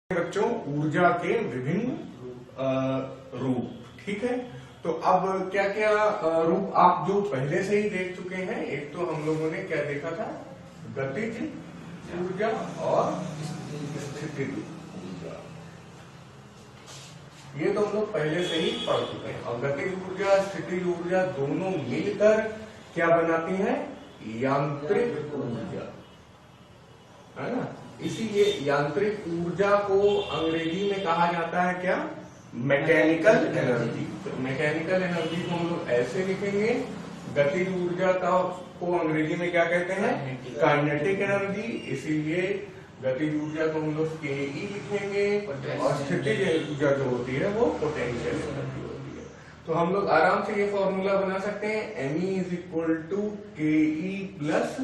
बच्चों ऊर्जा के विभिन्न रूप। ठीक है, तो अब क्या क्या रूप आप जो पहले से ही देख चुके हैं। एक तो हम लोगों ने क्या देखा था, गतिज ऊर्जा और स्थितिज ऊर्जा। ये तो हम लोग पहले से ही पढ़ चुके हैं। और गतिज ऊर्जा स्थितिज ऊर्जा दोनों मिलकर क्या बनाती है, यांत्रिक ऊर्जा, है ना। इसीलिए यांत्रिक ऊर्जा को अंग्रेजी में कहा जाता है क्या, मैकेनिकल एनर्जी। तो मैकेनिकल एनर्जी को हम लोग ऐसे लिखेंगे, गतिज ऊर्जा को अंग्रेजी में क्या कहते हैं, काइनेटिक एनर्जी। इसीलिए गतिज ऊर्जा को हम लोग के ई लिखेंगे और स्थितिज ऊर्जा जो होती है वो पोटेंशियल एनर्जी होती है। तो हम लोग आराम से ये फॉर्मूला बना सकते हैं, ME = KE +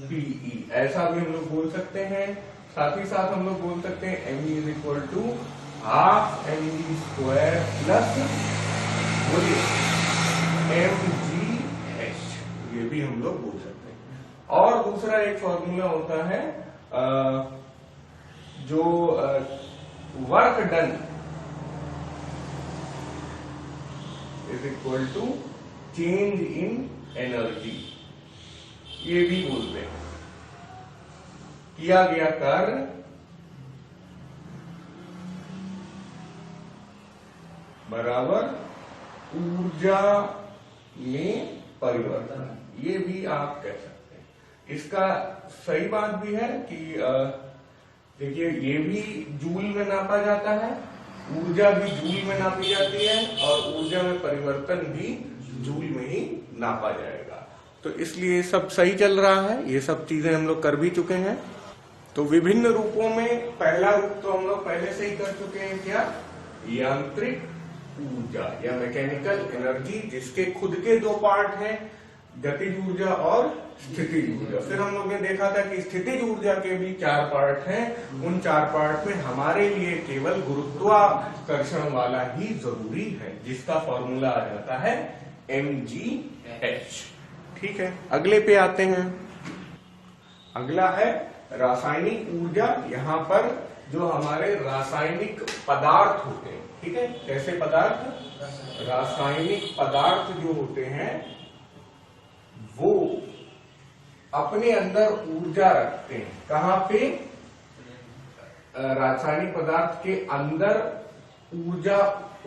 PE, ऐसा भी हम लोग बोल सकते हैं। साथ ही साथ हम लोग बोल सकते हैं ME = ½ mv² बोलिए mgh, ये भी हम लोग बोल सकते हैं। और दूसरा एक फॉर्मूला होता है जो work done = change in energy, ये भी बोलते हैं। किया गया कार्य बराबर ऊर्जा में परिवर्तन, ये भी आप कह सकते हैं। इसका सही बात भी है कि देखिए ये भी जूल में नापा जाता है, ऊर्जा भी जूल में नापी जाती है और ऊर्जा में परिवर्तन भी जूल में ही नापा जाएगा। तो इसलिए सब सही चल रहा है, ये सब चीजें हम लोग कर भी चुके हैं। तो विभिन्न रूपों में पहला रूप तो हम लोग पहले से ही कर चुके हैं, क्या, यांत्रिक ऊर्जा या मैकेनिकल एनर्जी, जिसके खुद के दो पार्ट हैं, गतिज ऊर्जा और स्थितिज ऊर्जा। फिर हम लोग ने देखा था कि स्थितिज ऊर्जा के भी 4 पार्ट हैं। उन 4 पार्ट में हमारे लिए केवल गुरुत्वाकर्षण वाला ही जरूरी है, जिसका फॉर्मूला आ जाता है mgh। ठीक है, अगले पे आते हैं। अगला है रासायनिक ऊर्जा। यहाँ पर जो हमारे रासायनिक पदार्थ होते हैं, ठीक है, कैसे पदार्थ, रासायनिक पदार्थ जो होते हैं वो अपने अंदर ऊर्जा रखते हैं। कहाँ पे, रासायनिक पदार्थ के अंदर ऊर्जा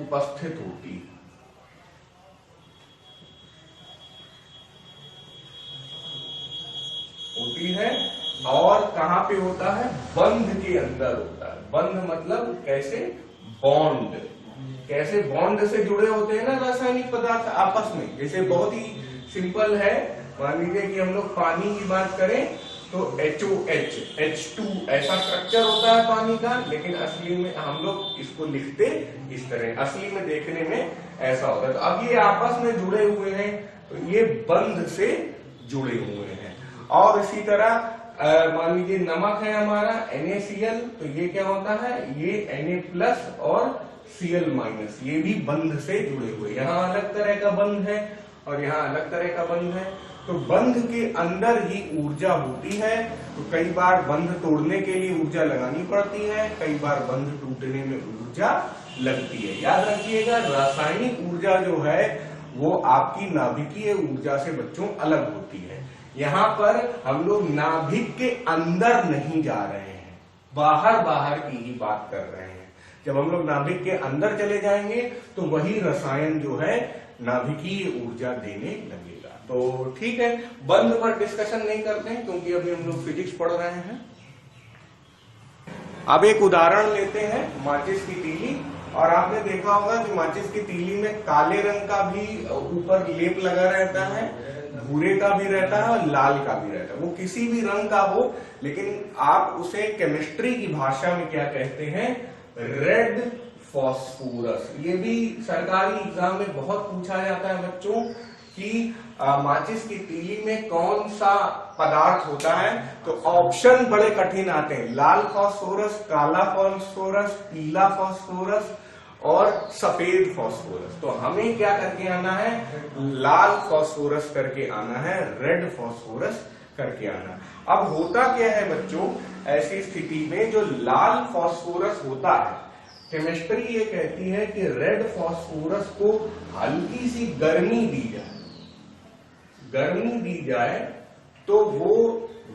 उपस्थित होती है। और कहाँ पे होता है, बंध के अंदर होता है। बंध मतलब कैसे, बॉन्ड, कैसे बॉन्ड से जुड़े होते हैं ना रासायनिक पदार्थ आपस में। जैसे बहुत ही सिंपल है, मान लीजिए कि हम लोग पानी की बात करें तो HOH, H2 ऐसा स्ट्रक्चर होता है पानी का, लेकिन असली में हम लोग इसको लिखते इस तरह, असली में देखने में ऐसा होता है। तो अब ये आपस में जुड़े हुए हैं, तो ये बंध से जुड़े हुए हैं। और इसी तरह मान लीजिए नमक है हमारा NaCl, तो ये क्या होता है, ये Na+ और Cl-, ये भी बंध से जुड़े हुए। यहाँ अलग तरह का बंध है और यहाँ अलग तरह का बंध है। तो बंध के अंदर ही ऊर्जा होती है। तो कई बार बंध तोड़ने के लिए ऊर्जा लगानी पड़ती है, कई बार बंध टूटने में ऊर्जा लगती है। याद रखिएगा, रासायनिक ऊर्जा जो है वो आपकी नाभिकीय ऊर्जा से बच्चों अलग होती है। यहाँ पर हम लोग नाभिक के अंदर नहीं जा रहे हैं, बाहर की ही बात कर रहे हैं। जब हम लोग नाभिक के अंदर चले जाएंगे तो वही रसायन जो है नाभिकीय ऊर्जा देने लगेगा। तो ठीक है, बंध पर डिस्कशन नहीं करते हैं क्योंकि अभी हम लोग फिजिक्स पढ़ रहे हैं। अब एक उदाहरण लेते हैं, माचिस की तीली। और आपने देखा होगा कि माचिस की तीली में काले रंग का भी ऊपर लेप लगा रहता है, भूरे का भी रहता है और लाल का भी रहता है। वो किसी भी रंग का हो, लेकिन आप उसे केमिस्ट्री की भाषा में क्या कहते हैं, रेड फास्फोरस। ये भी सरकारी एग्जाम में बहुत पूछा जाता है बच्चों कि माचिस की तीली में कौन सा पदार्थ होता है। तो ऑप्शन बड़े कठिन आते हैं, लाल फास्फोरस, काला फास्फोरस, पीला फास्फोरस और सफेद फास्फोरस। तो हमें क्या करके आना है, लाल फास्फोरस करके आना है, रेड फास्फोरस करके आना। अब होता क्या है बच्चों ऐसी स्थिति में जो लाल फास्फोरस होता है, केमिस्ट्री ये कहती है कि रेड फास्फोरस को हल्की सी गर्मी दी जाए तो वो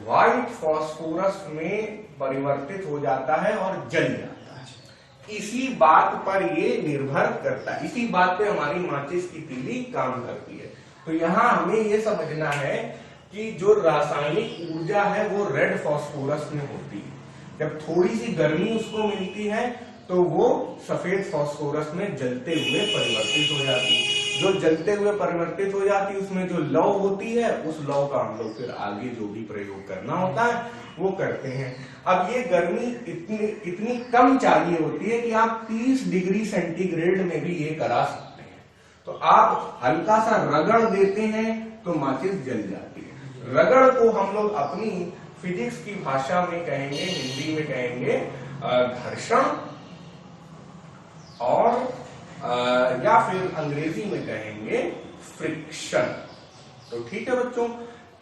व्हाइट फास्फोरस में परिवर्तित हो जाता है और जल जाता है। इसी बात पर ये निर्भर करता है, इसी बात पे हमारी माचिस की तीली काम करती है। तो यहाँ हमें ये समझना है कि जो रासायनिक ऊर्जा है वो रेड फास्फोरस में होती है। जब थोड़ी सी गर्मी उसको मिलती है तो वो सफेद फास्फोरस में जलते हुए परिवर्तित हो जाती है। जो जलते हुए परिवर्तित हो जाती है उसमें जो लौ होती है, उस लौ का हम लोग फिर आगे जो भी प्रयोग करना होता है वो करते हैं। अब ये गर्मी इतनी कम चाहिए होती है कि आप 30 डिग्री सेंटीग्रेड में भी ये करा सकते हैं। तो आप हल्का सा रगड़ देते हैं तो माचिस जल जाती है। रगड़ को हम लोग अपनी फिजिक्स की भाषा में कहेंगे, हिंदी में कहेंगे घर्षण, और या फिर अंग्रेजी में कहेंगे फ्रिक्शन। तो ठीक है बच्चों,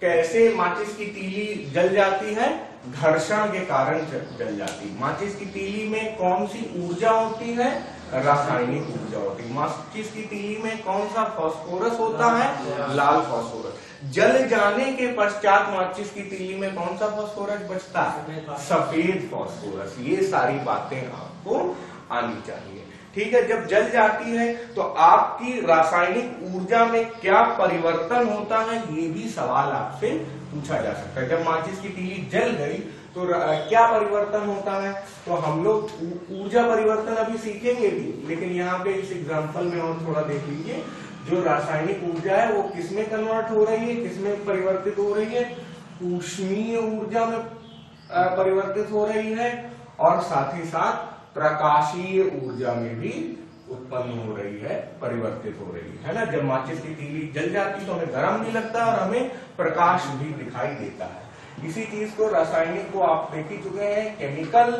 कैसे माचिस की तीली जल जाती है? घर्षण के कारण जल जाती है। माचिस की तीली में कौन सी ऊर्जा होती है? रासायनिक ऊर्जा होती है। माचिस की तीली में कौन सा फास्फोरस होता है? लाल फास्फोरस। जल जाने के पश्चात माचिस की तीली में कौन सा फास्फोरस बचता है? सफेद फास्फोरस। ये सारी बातें आपको आनी चाहिए। ठीक है, जब जल जाती है तो आपकी रासायनिक ऊर्जा में क्या परिवर्तन होता है, ये भी सवाल आपसे पूछा जा सकता है। जब माचिस की तीली जल गई तो क्या परिवर्तन होता है? तो हम लोग ऊर्जा परिवर्तन अभी सीखेंगे भी, लेकिन यहाँ पे इस एग्जाम्पल में और थोड़ा देख लीजिए। जो रासायनिक ऊर्जा है वो किसमें कन्वर्ट हो रही है, किसमें परिवर्तित हो रही है? ऊष्मीय ऊर्जा में परिवर्तित हो रही है, और साथ ही साथ प्रकाशीय ऊर्जा में भी उत्पन्न हो रही है, परिवर्तित हो रही है ना। जब माचिस की तीली जल जाती तो हमें गर्म भी लगता है और हमें प्रकाश भी दिखाई देता है। इसी चीज को, रासायनिक को आप देख ही चुके हैं, केमिकल,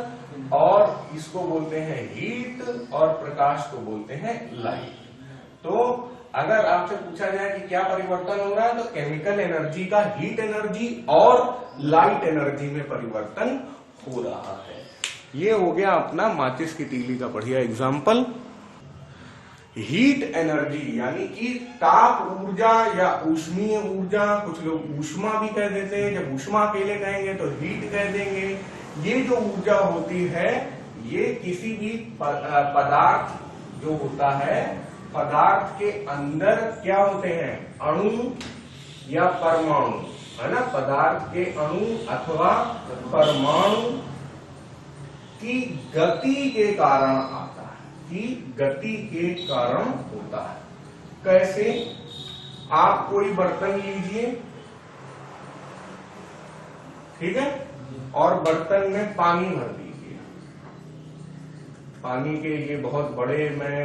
और इसको बोलते हैं हीट, और प्रकाश को बोलते हैं लाइट। तो अगर आपसे पूछा जाए कि क्या परिवर्तन हो रहा है, तो केमिकल एनर्जी का हीट एनर्जी और लाइट एनर्जी में परिवर्तन हो रहा है। ये हो गया अपना माचिस की तीली का बढ़िया एग्जाम्पल। हीट एनर्जी यानी कि ताप ऊर्जा या ऊष्मीय ऊर्जा, कुछ लोग ऊष्मा भी कह देते हैं। जब ऊष्मा अकेले कहेंगे तो हीट कह देंगे। ये जो ऊर्जा होती है ये किसी भी पदार्थ जो होता है, पदार्थ के अंदर क्या होते हैं? अणु या परमाणु, है ना। पदार्थ के अणु अथवा परमाणु की गति के कारण आता है, कि गति के कारण होता है। कैसे? आप कोई बर्तन लीजिए, ठीक है, और बर्तन में पानी भर दीजिए। पानी के ये बहुत बड़े मैं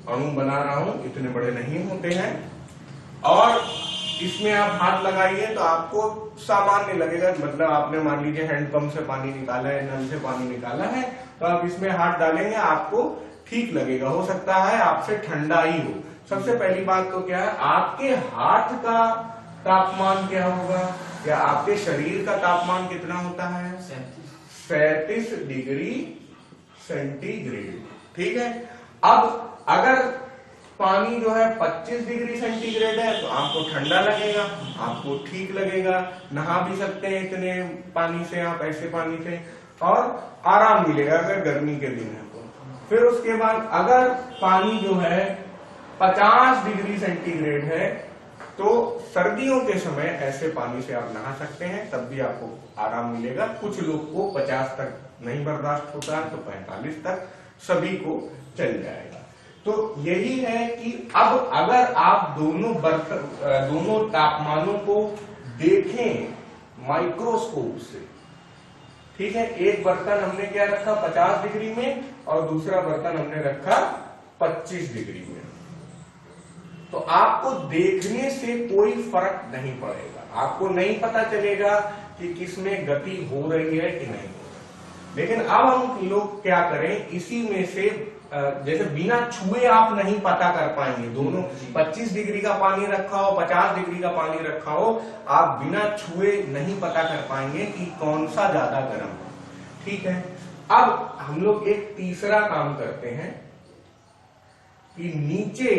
अणु बना रहा हूं, इतने बड़े नहीं होते हैं, और इसमें आप हाथ लगाइए तो आपको सामान्य लगेगा। मतलब आपने मान लीजिए हैंडपंप से पानी निकाला है, नल से पानी निकाला है, तो आप इसमें हाथ डालेंगे, आपको ठीक लगेगा। हो सकता है आपसे ठंडा ही हो। सबसे पहली बात तो क्या है, आपके हाथ का तापमान क्या होगा, या आपके शरीर का तापमान कितना होता है? 37 डिग्री सेंटीग्रेड। ठीक है। अब अगर पानी जो है 25 डिग्री सेंटीग्रेड है तो आपको ठंडा लगेगा, आपको ठीक लगेगा, नहा भी सकते हैं इतने पानी से, आप ऐसे पानी से, और आराम मिलेगा अगर गर्मी के दिन है तो। फिर उसके बाद अगर पानी जो है 50 डिग्री सेंटीग्रेड है तो सर्दियों के समय ऐसे पानी से आप नहा सकते हैं, तब भी आपको आराम मिलेगा। कुछ लोग को 50 तक नहीं बर्दाश्त होता है तो 45 तक सभी को चल जाएगा। तो यही है कि अब अगर आप दोनों तापमानों को देखें माइक्रोस्कोप से, ठीक है, एक बर्तन हमने क्या रखा 50 डिग्री में और दूसरा बर्तन हमने रखा 25 डिग्री में, तो आपको देखने से कोई फर्क नहीं पड़ेगा। आपको नहीं पता चलेगा कि किसमें गति हो रही है कि नहीं हो रही। लेकिन अब हम लोग क्या करें, इसी में से जैसे बिना छुए आप नहीं पता कर पाएंगे, दोनों 25 डिग्री का पानी रखा हो 50 डिग्री का पानी रखा हो, आप बिना छुए नहीं पता कर पाएंगे कि कौन सा ज्यादा गर्म है। ठीक है, अब हम लोग एक तीसरा काम करते हैं कि नीचे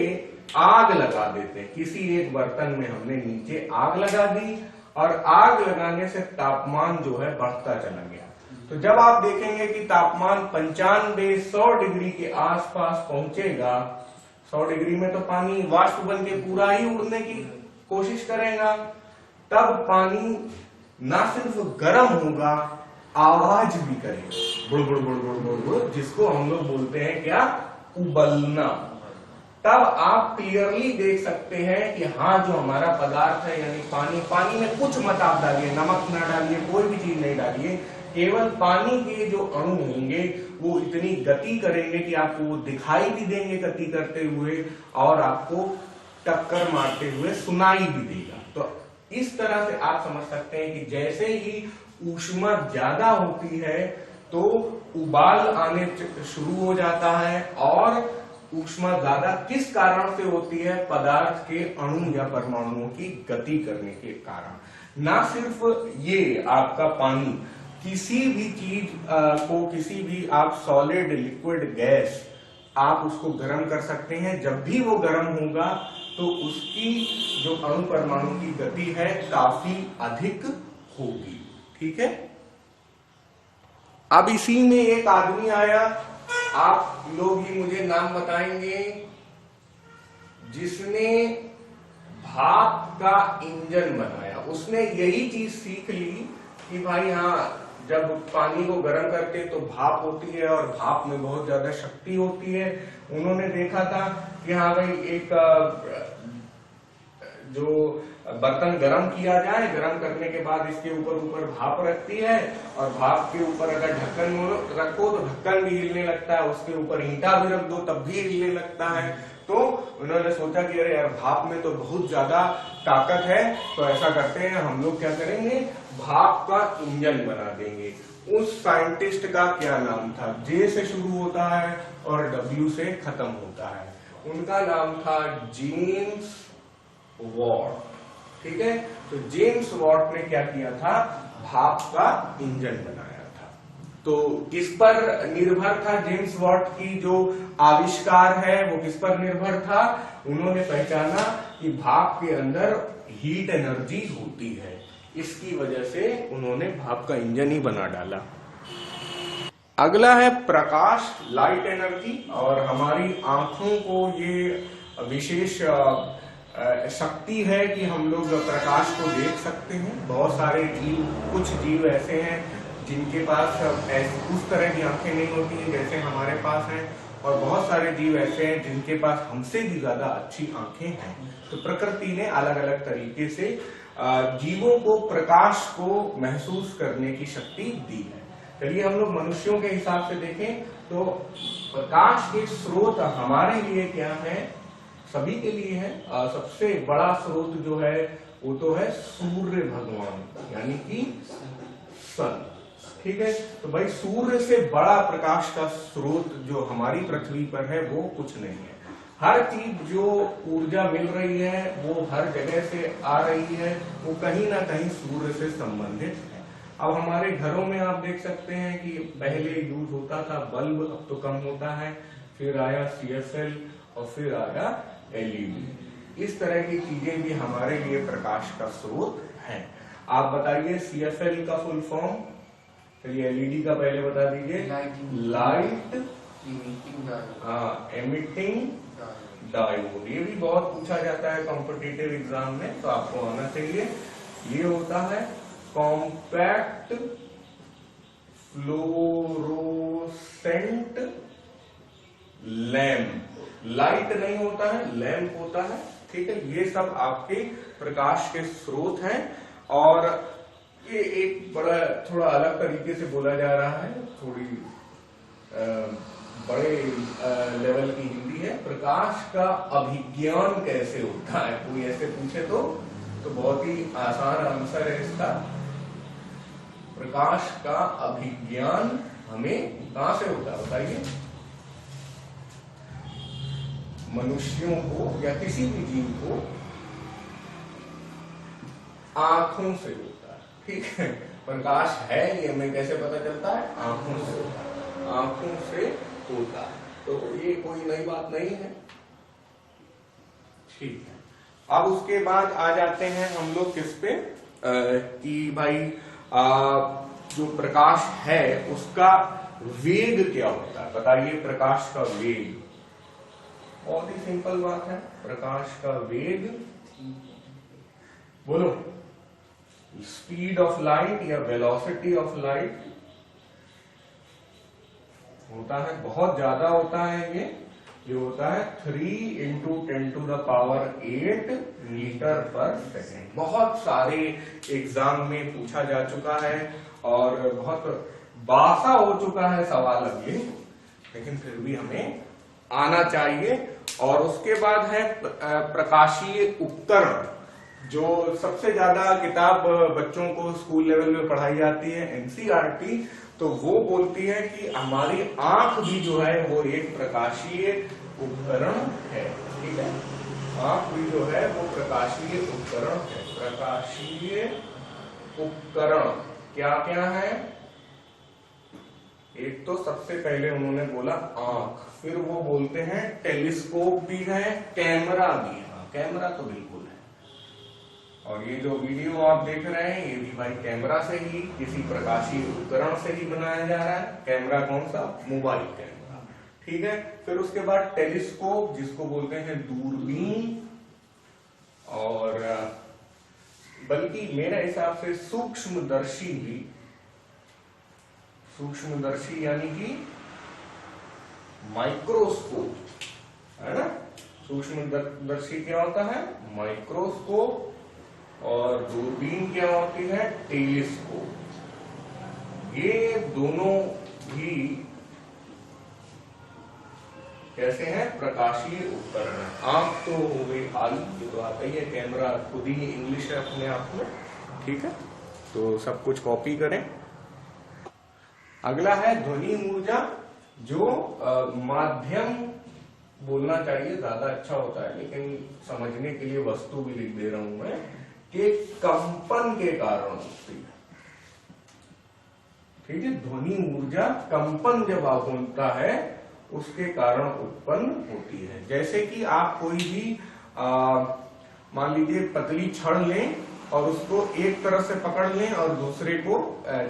आग लगा देते हैं। किसी एक बर्तन में हमने नीचे आग लगा दी और आग लगाने से तापमान जो है बढ़ता चला गया। तो जब आप देखेंगे कि तापमान 95-100 डिग्री के आसपास पहुंचेगा, 100 डिग्री में तो पानी वाष्प बन के पूरा ही उड़ने की कोशिश करेगा, तब पानी ना सिर्फ गर्म होगा, आवाज भी करेगा, बुड़ बुड़ बुड़ बुड़ बुड़ बुड़, जिसको हम लोग बोलते हैं क्या, उबलना। तब आप क्लियरली देख सकते हैं कि हाँ, जो हमारा पदार्थ है यानी पानी में कुछ मत आप डालिए, नमक ना डालिए, कोई भी चीज नहीं डालिए, केवल पानी के जो अणु होंगे वो इतनी गति करेंगे कि आपको वो दिखाई भी देंगे गति करते हुए और आपको टक्कर मारते हुए सुनाई भी देगा। तो इस तरह से आप समझ सकते हैं कि जैसे ही ऊष्मा ज्यादा होती है तो उबाल आने शुरू हो जाता है, और ऊष्मा ज्यादा किस कारण से होती है, पदार्थ के अणु या परमाणुओं की गति करने के कारण। ना सिर्फ ये आपका पानी, किसी भी चीज को, किसी भी आप सॉलिड लिक्विड गैस आप उसको गर्म कर सकते हैं। जब भी वो गर्म होगा तो उसकी जो अणु परमाणु की गति है काफी अधिक होगी। ठीक है, अब इसी में एक आदमी आया, आप लोग ही मुझे नाम बताएंगे, जिसने भाप का इंजन बनाया। उसने यही चीज सीख ली कि भाई हाँ, जब पानी को गर्म करते तो भाप होती है और भाप में बहुत ज्यादा शक्ति होती है। उन्होंने देखा था कि हाँ भाई, एक जो बर्तन गर्म किया जाए, गर्म करने के बाद इसके ऊपर भाप रखती है, और भाप के ऊपर अगर ढक्कन रखो तो ढक्कन भी हिलने लगता है, उसके ऊपर ईंटा भी रख दो तब भी हिलने लगता है। तो उन्होंने सोचा कि अरे यार, भाप में तो बहुत ज्यादा ताकत है, तो ऐसा करते हैं, हम लोग क्या करेंगे, भाप का इंजन बना देंगे। उस साइंटिस्ट का क्या नाम था, जे से शुरू होता है और डब्ल्यू से खत्म होता है। उनका नाम था जेम्स वॉट। ठीक है, तो जेम्स वॉट ने क्या किया था, भाप का इंजन बनाया था। तो किस पर निर्भर था जेम्स वॉट की जो आविष्कार है, वो किस पर निर्भर था, उन्होंने पहचाना कि भाप के अंदर हीट एनर्जी होती है, इसकी वजह से उन्होंने भाप का इंजन ही बना डाला। अगला है प्रकाश, लाइट एनर्जी, और हमारी आंखों को ये विशेष शक्ति है कि हम लोग प्रकाश को देख सकते हैं। बहुत सारे जीव, कुछ जीव ऐसे हैं जिनके पास उस तरह की आंखें नहीं होती हैं जैसे हमारे पास हैं, और बहुत सारे जीव ऐसे हैं जिनके पास हमसे भी ज्यादा अच्छी आंखें हैं। तो प्रकृति ने अलग अलग तरीके से जीवों को प्रकाश को महसूस करने की शक्ति दी है। चलिए हम लोग मनुष्यों के हिसाब से देखें तो प्रकाश के स्रोत हमारे लिए क्या है, सभी के लिए है। सबसे बड़ा स्रोत जो है वो तो है सूर्य भगवान, यानी कि सन। ठीक है, तो भाई सूर्य से बड़ा प्रकाश का स्रोत जो हमारी पृथ्वी पर है वो कुछ नहीं है। हर चीज जो ऊर्जा मिल रही है वो हर जगह से आ रही है, वो कहीं ना कहीं सूर्य से संबंधित है। अब हमारे घरों में आप देख सकते हैं कि पहले यूज होता था बल्ब, अब तो कम होता है, फिर आया CFL और फिर आया LED। इस तरह की चीजें भी हमारे लिए प्रकाश का स्रोत है। आप बताइए CFL का फुल फॉर्म, चलिए LED का पहले बता दीजिए। Light emitting diode. ये भी बहुत पूछा जाता है कॉम्पिटिटिव एग्जाम में, तो आपको आना चाहिए। ये होता है कॉम्पैक्ट फ्लोरोसेंट लैंप। लाइट नहीं होता है, लैंप होता है। ठीक है, ये सब आपके प्रकाश के स्रोत हैं, और ये एक बड़ा थोड़ा अलग तरीके से बोला जा रहा है, थोड़ी बड़े लेवल की हिंदी है। प्रकाश का अभिज्ञान कैसे होता है, कोई ऐसे पूछे तो बहुत ही आसान आंसर है इसका। प्रकाश का अभिज्ञान हमें कहां से होता है बताइए? मनुष्यों को या किसी भी जीव को आंखों से होता है, ठीक है। प्रकाश है ये हमें कैसे पता चलता है? आंखों से होता है, आंखों से होता है। तो ये कोई नई बात नहीं है, ठीक है। अब उसके बाद आ जाते हैं हम लोग किस पे कि भाई जो प्रकाश है उसका वेग क्या होता है? बताइए प्रकाश का वेग। बहुत ही सिंपल बात है, प्रकाश का वेग बोलो, स्पीड ऑफ लाइट या वेलोसिटी ऑफ लाइट होता है, बहुत ज्यादा होता है ये होता है 3 × 10⁸ मीटर पर सेकेंड। बहुत सारे एग्जाम में पूछा जा चुका है और बहुत बासा हो चुका है सवाल अब ये, लेकिन फिर भी हमें आना चाहिए। और उसके बाद है प्रकाशीय उपकरण, जो सबसे ज्यादा किताब बच्चों को स्कूल लेवल में पढ़ाई जाती है, एनसीईआरटी, तो वो बोलती है कि हमारी आंख भी जो है वो एक प्रकाशीय उपकरण है, ठीक है। आंख भी जो है वो प्रकाशीय उपकरण है। प्रकाशीय उपकरण क्या क्या है? एक तो सबसे पहले उन्होंने बोला आंख, फिर वो बोलते हैं टेलीस्कोप भी है, कैमरा भी है। कैमरा तो बिल्कुल है, और ये जो वीडियो आप देख रहे हैं ये भी भाई कैमरा से ही, किसी प्रकाशीय उपकरण से ही बनाया जा रहा है। कैमरा कौन सा? मोबाइल कैमरा, ठीक है। फिर उसके बाद टेलीस्कोप, जिसको बोलते हैं दूरबीन, और बल्कि मेरे हिसाब से सूक्ष्मदर्शी भी, सूक्ष्मदर्शी यानी कि माइक्रोस्कोप, है ना। सूक्ष्मदर्शी क्या होता है? माइक्रोस्कोप, और दूरबीन क्या होती है? टेलीस्कोप। ये दोनों भी कैसे हैं? प्रकाशीय उपकरण है। आंख तो हो गई हाल, ये तो आता ही है, कैमरा खुद ही इंग्लिश है अपने आप में, ठीक है। तो सब कुछ कॉपी करें। अगला है ध्वनि ऊर्जा, जो माध्यम बोलना चाहिए, ज्यादा अच्छा होता है, लेकिन समझने के लिए वस्तु भी लिख दे रहा हूं मैं, कि कंपन के कारण होती है, ठीक है। ध्वनि ऊर्जा कंपन जब होता है उसके कारण उत्पन्न होती है। जैसे कि आप कोई भी मान लीजिए पतली छड़ लें और उसको एक तरफ से पकड़ लें और दूसरे को,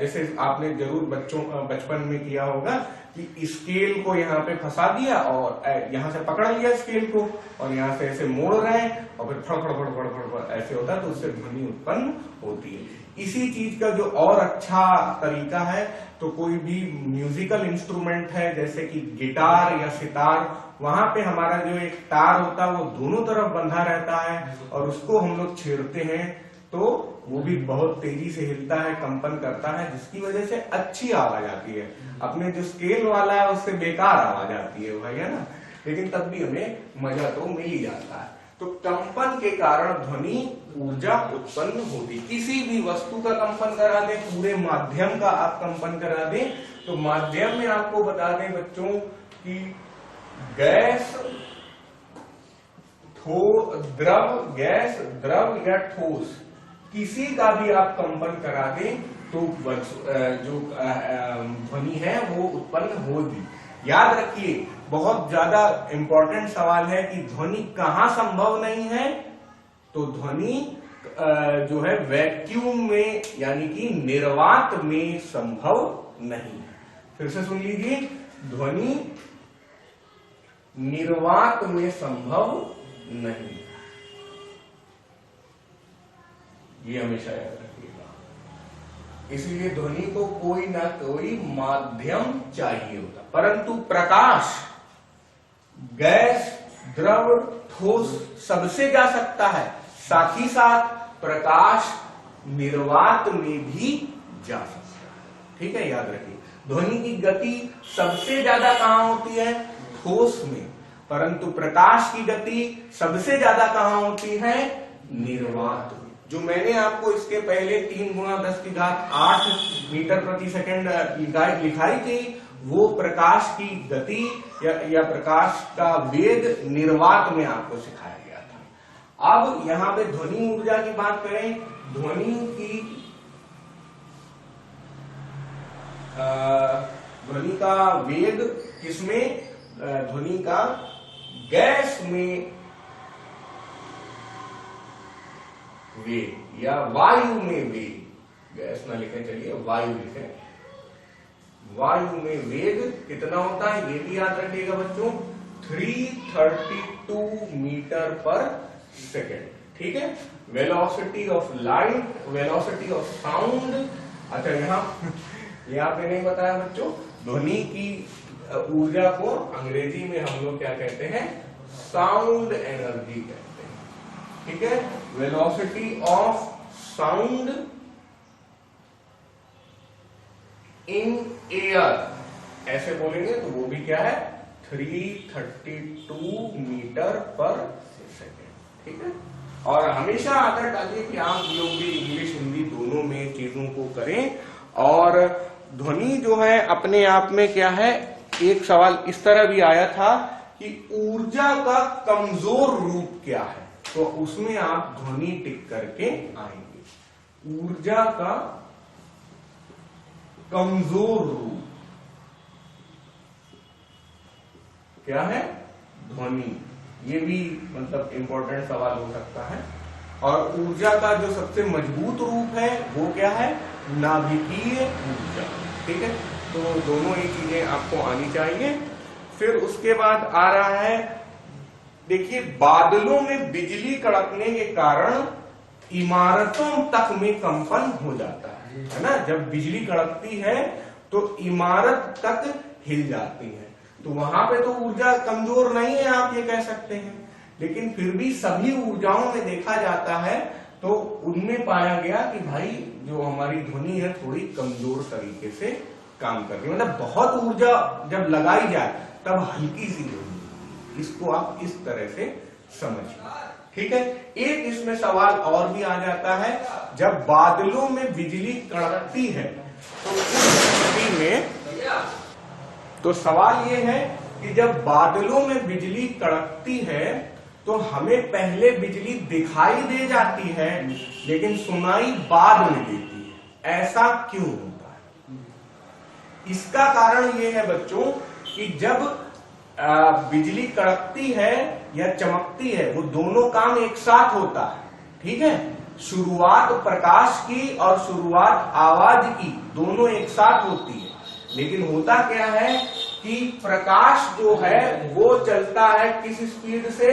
जैसे आपने जरूर बचपन में किया होगा कि स्केल को यहाँ पे फंसा दिया और यहाँ से पकड़ लिया स्केल को और यहाँ से ऐसे मोड़ रहे हैं और फिर फड़ फड़ फड़ फड़ फड़ ऐसे होता है, तो उससे ध्वनि उत्पन्न होती है। इसी चीज का जो और अच्छा तरीका है, तो कोई भी म्यूजिकल इंस्ट्रूमेंट है जैसे कि गिटार या सितार, वहां पे हमारा जो एक तार होता है वो दोनों तरफ बंधा रहता है और उसको हम लोग छेड़ते हैं तो वो भी बहुत तेजी से हिलता है, कंपन करता है, जिसकी वजह से अच्छी आवाज आती है। अपने जो स्केल वाला है उससे बेकार आवाज आती है भाई, है ना, लेकिन तब भी हमें मजा तो मिल ही जाता है। तो कंपन के कारण ध्वनि ऊर्जा उत्पन्न होती। किसी भी वस्तु का कंपन करा दें, पूरे माध्यम का आप कंपन करा दें, तो माध्यम में आपको बता दें बच्चों कि गैस, गैस, द्रव या ठोस, किसी का भी आप कंपन करा दें तो जो ध्वनि है वो उत्पन्न होगी। याद रखिए, बहुत ज्यादा इंपॉर्टेंट सवाल है कि ध्वनि कहां संभव नहीं है, तो ध्वनि जो है वैक्यूम में यानी कि निर्वात में संभव नहीं है। फिर से सुन लीजिए, ध्वनि निर्वात में संभव नहीं, ये हमेशा याद रखिएगा। इसलिए ध्वनि को कोई ना कोई माध्यम चाहिए होता, परंतु प्रकाश गैस, द्रव, ठोस सबसे जा सकता है, साथ ही साथ प्रकाश निर्वात में भी जा सकता है, ठीक है, याद रखिए। ध्वनि की गति सबसे ज्यादा कहां होती है? ठोस में, परंतु प्रकाश की गति सबसे ज्यादा कहां होती है? निर्वात में। जो मैंने आपको इसके पहले 3 गुणा 10 की घात 8 मीटर प्रति सेकंड लिखाई थी, वो प्रकाश की गति या प्रकाश का वेग निर्वात में आपको सिखाया गया था। अब यहाँ पे ध्वनि ऊर्जा की बात करें, ध्वनि का वेग किसमें, ध्वनि का गैस में वेग या वायु में वेग, गैस ना लिखें, चलिए वायु लिखें, वायु में वेग कितना होता है ये भी याद रखिएगा बच्चों, 332 मीटर पर सेकेंड। ठीक है, velocity of light, velocity of sound, अच्छा यहाँ ये आपने नहीं बताया बच्चों, ध्वनि की ऊर्जा को अंग्रेजी में हम लोग क्या कहते हैं, साउंड एनर्जी कहते हैं। ठीक है, velocity of sound in air ऐसे बोलेंगे तो वो भी क्या है, 332 मीटर पर सेकेंड। ठीक है, और हमेशा आदत डालिए कि आप लोग भी इंग्लिश हिंदी दोनों में चीजों को करें। और ध्वनि जो है अपने आप में क्या है, एक सवाल इस तरह भी आया था कि ऊर्जा का कमजोर रूप क्या है, तो उसमें आप ध्वनि टिक करके आएंगे। ऊर्जा का कमजोर रूप क्या है, ध्वनि, ये भी मतलब इंपॉर्टेंट सवाल हो सकता है। और ऊर्जा का जो सबसे मजबूत रूप है वो क्या है, नाभिकीय ऊर्जा। ठीक है, तो दोनों ही चीजें आपको आनी चाहिए। फिर उसके बाद आ रहा है, देखिए बादलों में बिजली कड़कने के कारण इमारतों तक में कंपन हो जाता है ना, जब बिजली कड़कती है तो इमारत तक हिल जाती है, तो वहां पे तो ऊर्जा कमजोर नहीं है आप ये कह सकते हैं। लेकिन फिर भी सभी ऊर्जाओं में देखा जाता है तो उनमें पाया गया कि भाई जो हमारी ध्वनि है थोड़ी कमजोर तरीके से काम कर रही है, मतलब बहुत ऊर्जा जब लगाई जाए तब हल्की सी ध्वनि, इसको आप इस तरह से समझिए। ठीक है, एक इसमें सवाल और भी आ जाता है, जब बादलों में बिजली कड़कती है तो उस स्थिति में, तो सवाल ये है कि जब बादलों में बिजली कड़कती है तो हमें पहले बिजली दिखाई दे जाती है लेकिन सुनाई बाद में देती है, ऐसा क्यों होता है? इसका कारण ये है बच्चों कि जब बिजली कड़कती है या चमकती है वो दोनों काम एक साथ होता है। ठीक है, शुरुआत प्रकाश की और शुरुआत आवाज की दोनों एक साथ होती है, लेकिन होता क्या है कि प्रकाश जो है वो चलता है किस स्पीड से,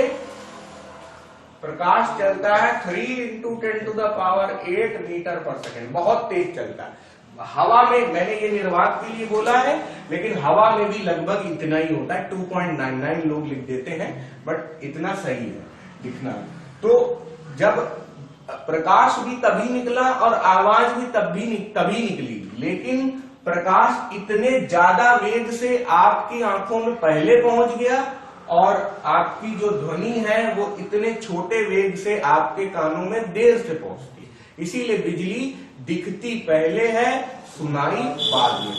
प्रकाश चलता है 3 × 10⁸ मीटर पर सेकेंड, बहुत तेज चलता है। हवा में, मैंने ये निर्वात के लिए बोला है, लेकिन हवा में भी लगभग इतना ही होता है, 2.99 लोग लिख देते हैं, बट इतना सही है लिखना। तो जब प्रकाश भी तभी निकला और आवाज भी तभी निकली, लेकिन प्रकाश इतने ज्यादा वेग से आपकी आंखों में पहले पहुंच गया और आपकी जो ध्वनि है वो इतने छोटे वेग से आपके कानों में देर से पहुंचती है। इसीलिए बिजली दिखती पहले है, सुनाई बाद में।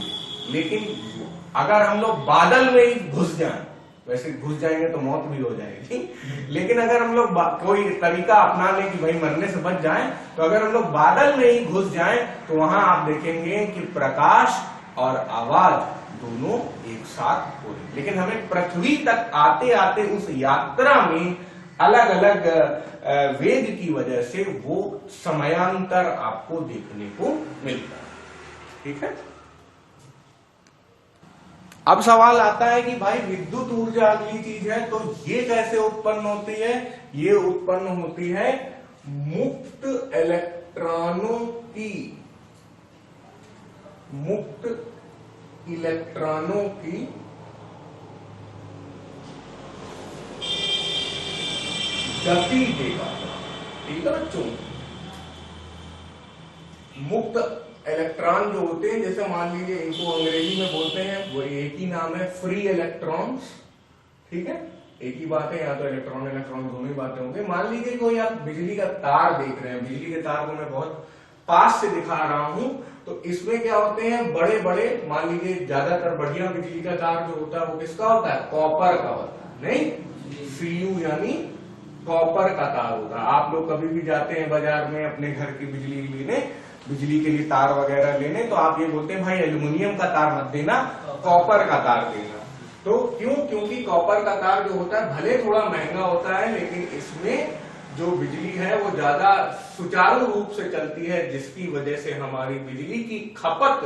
लेकिन अगर हम लोग बादल में ही घुस जाएं, वैसे घुस जाएंगे तो मौत भी हो जाएगी, लेकिन अगर हम लोग कोई तरीका अपना लें कि भाई मरने से बच जाएं, तो अगर हम लोग बादल में ही घुस जाएं तो वहां आप देखेंगे कि प्रकाश और आवाज दोनों एक साथ हो रही। लेकिन हमें पृथ्वी तक आते आते उस यात्रा में अलग अलग वेग की वजह से वो समयांतर आपको देखने को मिलता है। ठीक है, अब सवाल आता है कि भाई विद्युत ऊर्जा अगली चीज है, तो ये कैसे उत्पन्न होती है? ये उत्पन्न होती है मुक्त इलेक्ट्रॉनों की गति देगा। ठीक है बच्चों, मुक्त इलेक्ट्रॉन जो होते हैं, जैसे मान लीजिए इनको अंग्रेजी में बोलते हैं, वो एक ही नाम है फ्री इलेक्ट्रॉन्स। ठीक है, एक ही बात है, या तो इलेक्ट्रॉन इलेक्ट्रॉन दोनों ही बातें होंगी। मान लीजिए कोई आप बिजली का तार देख रहे हैं, बिजली के तार को मैं बहुत पास से दिखा रहा हूं, तो इसमें क्या होते हैं, बड़े बड़े, मान लीजिए ज्यादातर बढ़िया बिजली का तार जो होता है वो किसका होता है, कॉपर का होता है, नहीं Cu यानी कॉपर का तार होता है। आप लोग कभी भी जाते हैं बाजार में अपने घर की बिजली लेने, बिजली के लिए तार वगैरह लेने, तो आप ये बोलते हैं भाई एल्यूमिनियम का तार मत देना, कॉपर का तार देना। तो क्यों? क्योंकि कॉपर का तार जो होता है भले थोड़ा महंगा होता है, लेकिन इसमें जो बिजली है वो ज्यादा सुचारू रूप से चलती है, जिसकी वजह से हमारी बिजली की खपत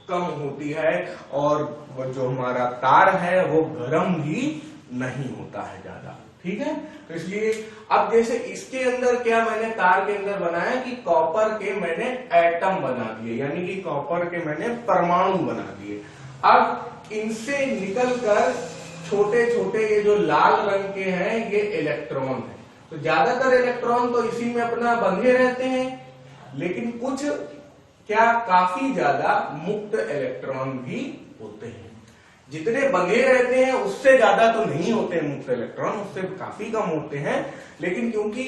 कम होती है और जो हमारा तार है वो गर्म भी नहीं होता है ज्यादा। ठीक है, तो इसलिए अब जैसे इसके अंदर क्या मैंने तार के अंदर बनाया कि कॉपर के मैंने एटम बना दिए, यानी कि कॉपर के मैंने परमाणु बना दिए। अब इनसे निकलकर छोटे छोटे ये जो लाल रंग के हैं ये इलेक्ट्रॉन है। तो ज्यादातर इलेक्ट्रॉन तो इसी में अपना बंधे रहते हैं, लेकिन कुछ क्या काफी ज्यादा मुक्त इलेक्ट्रॉन भी होते हैं। जितने बंधे रहते हैं उससे ज्यादा तो नहीं होते मुक्त इलेक्ट्रॉन, उससे काफी कम होते हैं, लेकिन क्योंकि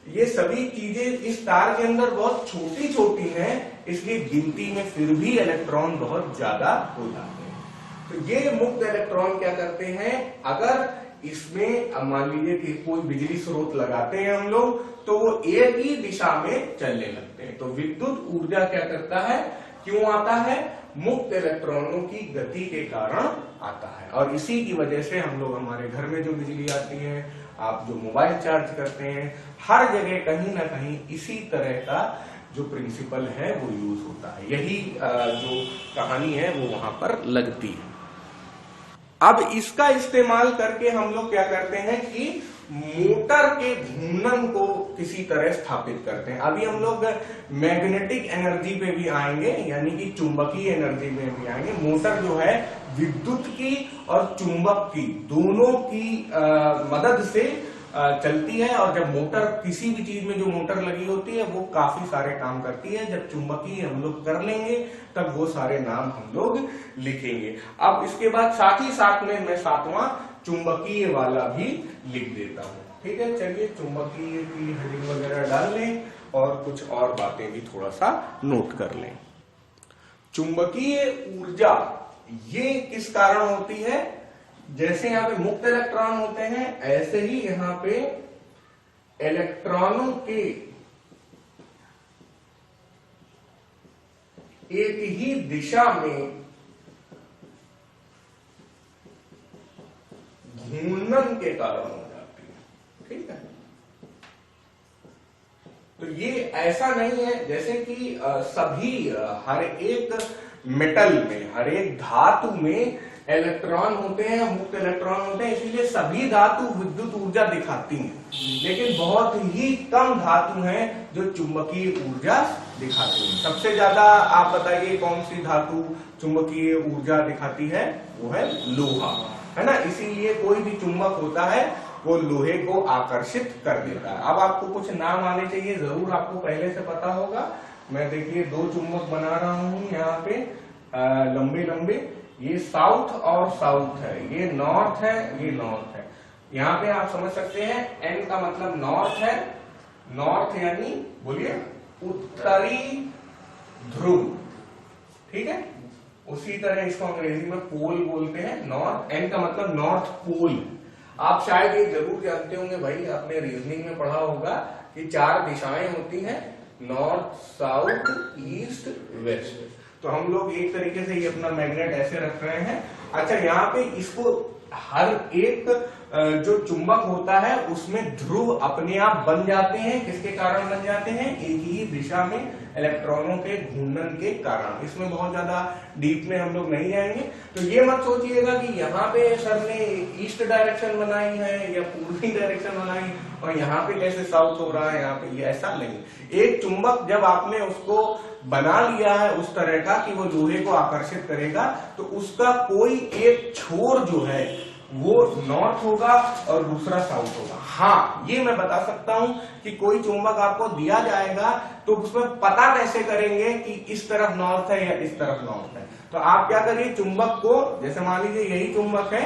ये सभी चीजें इस तार के अंदर बहुत छोटी छोटी हैं, इसलिए गिनती में फिर भी इलेक्ट्रॉन बहुत ज्यादा हो जाते हैं। तो ये मुक्त इलेक्ट्रॉन क्या करते हैं, अगर इसमें मान लीजिए कि कोई बिजली स्रोत लगाते हैं हम लोग, तो वो एक ही दिशा में चलने लगते हैं। तो विद्युत ऊर्जा क्या करता है, क्यों आता है, मुक्त इलेक्ट्रॉनों की गति के कारण आता है। और इसी की वजह से हम लोग, हमारे घर में जो बिजली आती है, आप जो मोबाइल चार्ज करते हैं, हर जगह कहीं ना कहीं इसी तरह का जो प्रिंसिपल है वो यूज होता है। यही जो कहानी है वो वहां पर लगती है। अब इसका इस्तेमाल करके हम लोग क्या करते हैं कि मोटर के घूर्णन को किसी तरह स्थापित करते हैं। अभी हम लोग मैग्नेटिक एनर्जी पे भी आएंगे, यानी कि चुंबकीय एनर्जी में भी आएंगे। मोटर जो है विद्युत की और चुंबक की दोनों की मदद से चलती है, और जब मोटर, किसी भी चीज में जो मोटर लगी होती है वो काफी सारे काम करती है। जब चुंबकीय हम लोग कर लेंगे तब वो सारे नाम हम लोग लिखेंगे। अब इसके बाद साथ ही साथ में मैं सातवां चुंबकीय वाला भी लिख देता हूं। ठीक है, चलिए चुंबकीय की हेडिंग वगैरह डाल लें और कुछ और बातें भी थोड़ा सा नोट कर लें। चुंबकीय ऊर्जा ये किस कारण होती है, जैसे यहाँ पे मुक्त इलेक्ट्रॉन होते हैं, ऐसे ही यहाँ पे इलेक्ट्रॉनों के एक ही दिशा में घूर्णन के कारण हो जाती है। ठीक है, तो ये ऐसा नहीं है जैसे कि सभी हर एक मेटल में, हर एक धातु में इलेक्ट्रॉन होते हैं, मुक्त इलेक्ट्रॉन होते हैं, इसीलिए सभी धातु विद्युत ऊर्जा दिखाती हैं, लेकिन बहुत ही कम धातु हैं जो चुंबकीय ऊर्जा दिखाती हैं। सबसे ज्यादा आप बताइए कौन सी धातु चुंबकीय ऊर्जा दिखाती है, वो है लोहा, है ना। इसीलिए कोई भी चुंबक होता है वो लोहे को आकर्षित कर देता है। अब आपको कुछ नाम आने चाहिए, जरूर आपको पहले से पता होगा। मैं देखिए दो चुंबक बना रहा हूं यहाँ पे लंबे लंबे, ये साउथ और साउथ है, ये नॉर्थ है, ये नॉर्थ है। यहाँ पे आप समझ सकते हैं एन का मतलब नॉर्थ है, नॉर्थ यानी बोलिए उत्तरी ध्रुव। ठीक है, उसी तरह इसको अंग्रेजी में पोल बोलते हैं, नॉर्थ। एन का मतलब नॉर्थ पोल। आप शायद ये जरूर जानते होंगे भाई, आपने रीजनिंग में पढ़ा होगा कि 4 दिशाएं होती हैं, नॉर्थ, साउथ, ईस्ट, वेस्ट। तो हम लोग एक तरीके से ये अपना मैग्नेट ऐसे रख रहे हैं। अच्छा, यहाँ पे इसको हर एक जो चुंबक होता है उसमें ध्रुव अपने आप बन जाते हैं। किसके कारण बन जाते हैं, एक ही दिशा में इलेक्ट्रॉनों के घूर्णन के कारण। इसमें बहुत ज्यादा डीप में हम लोग नहीं जाएंगे। तो ये मत सोचिएगा कि यहाँ पे सर ने ईस्ट डायरेक्शन बनाई है या पूर्वी डायरेक्शन बनाई और यहाँ पे कैसे साउथ हो रहा है, यहाँ पे ये ऐसा नहीं। एक चुंबक जब आपने उसको बना लिया है उस तरह का कि वो लोहे को आकर्षित करेगा, तो उसका कोई एक छोर जो है वो नॉर्थ होगा और दूसरा साउथ होगा। हाँ, ये मैं बता सकता हूं कि कोई चुंबक आपको दिया जाएगा तो उसमें पता कैसे करेंगे कि इस तरफ नॉर्थ है या इस तरफ नॉर्थ है। तो आप क्या करिए, चुंबक को, जैसे मान लीजिए यही चुंबक है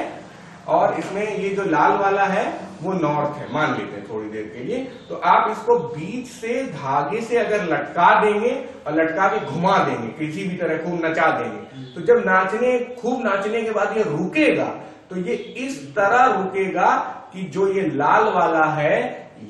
और इसमें ये जो लाल वाला है वो नॉर्थ है, मान लेते हैं थोड़ी देर के लिए। तो आप इसको बीच से धागे से अगर लटका देंगे और लटका के घुमा देंगे किसी भी तरह, खूब नचा देंगे, तो जब खूब नाचने के बाद ये रुकेगा तो ये इस तरह रुकेगा कि जो ये लाल वाला है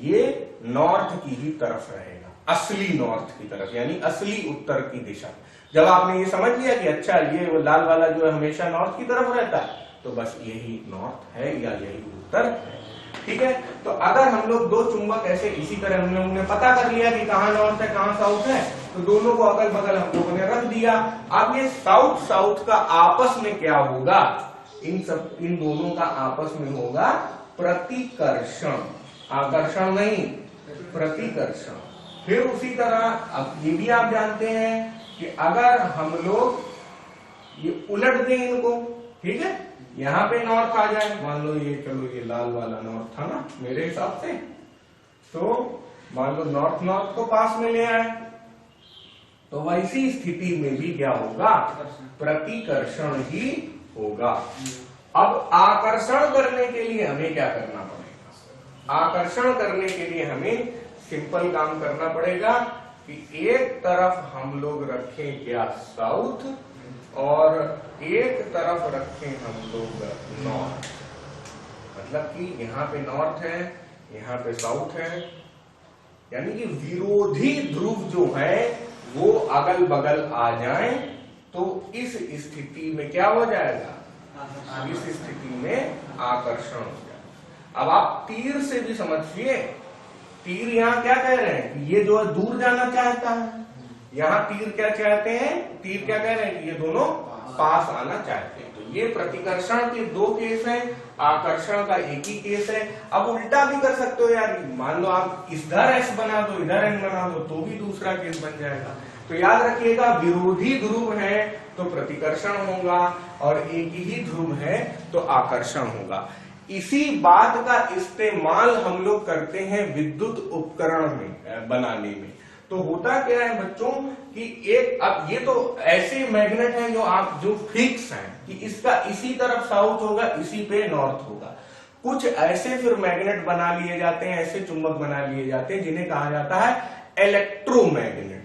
ये नॉर्थ की ही तरफ रहेगा, असली नॉर्थ की तरफ, यानी असली उत्तर की दिशा। जब आपने ये समझ लिया कि अच्छा ये लाल वाला जो है हमेशा नॉर्थ की तरफ रहता है, तो बस यही नॉर्थ है या यही उत्तर है। ठीक है, तो अगर हम लोग दो चुंबक ऐसे इसी तरह हम लोगों ने पता कर लिया कि कहाँ नॉर्थ है कहाँ साउथ है, तो दोनों को अगल बगल हम लोगों ने रख दिया। अब ये साउथ साउथ का आपस में क्या होगा, इन दोनों का आपस में होगा प्रतिकर्षण, आकर्षण नहीं, प्रतिकर्षण। फिर उसी तरह अब ये भी आप जानते हैं कि अगर हम लोग ये उलट दें इनको, ठीक है, यहां पे नॉर्थ आ जाए, मान लो ये, चलो ये लाल वाला नॉर्थ था ना मेरे हिसाब से, तो मान लो नॉर्थ नॉर्थ को पास में ले आए, तो वैसी स्थिति में भी क्या होगा, प्रतिकर्षण ही होगा। अब आकर्षण करने के लिए हमें क्या करना पड़ेगा, आकर्षण करने के लिए हमें सिंपल काम करना पड़ेगा कि एक तरफ हम लोग रखें क्या साउथ और एक तरफ रखें हम लोग नॉर्थ, मतलब कि यहाँ पे नॉर्थ है यहाँ पे साउथ है, यानी कि विरोधी ध्रुव जो है वो अगल बगल आ जाए, तो इस स्थिति में क्या हो जाएगा, इस स्थिति में आकर्षण हो जाएगा। अब आप तीर से भी समझिए, तीर यहाँ क्या कह रहे हैं कि ये जो है दूर जाना चाहता है, यहाँ तीर क्या चाहते हैं, तीर क्या कह रहे हैं कि ये दोनों पास आना चाहते हैं। तो ये प्रतिकर्षण के दो केस हैं, आकर्षण का एक ही केस है। अब उल्टा भी कर सकते हो यार, मान लो आप इधर एस बना दो इधर एन बना दो तो भी दूसरा केस बन जाएगा। तो याद रखिएगा विरोधी ध्रुव है तो प्रतिकर्षण होगा और एक ही ध्रुव है तो आकर्षण होगा। इसी बात का इस्तेमाल हम लोग करते हैं विद्युत उपकरण में बनाने में। तो होता क्या है बच्चों कि एक, अब ये तो ऐसे मैग्नेट हैं जो फिक्स हैं कि इसका इसी तरफ साउथ होगा इसी पे नॉर्थ होगा। कुछ ऐसे फिर मैग्नेट बना लिए जाते हैं, ऐसे चुंबक बना लिए जाते हैं जिन्हें कहा जाता है इलेक्ट्रोमैग्नेट।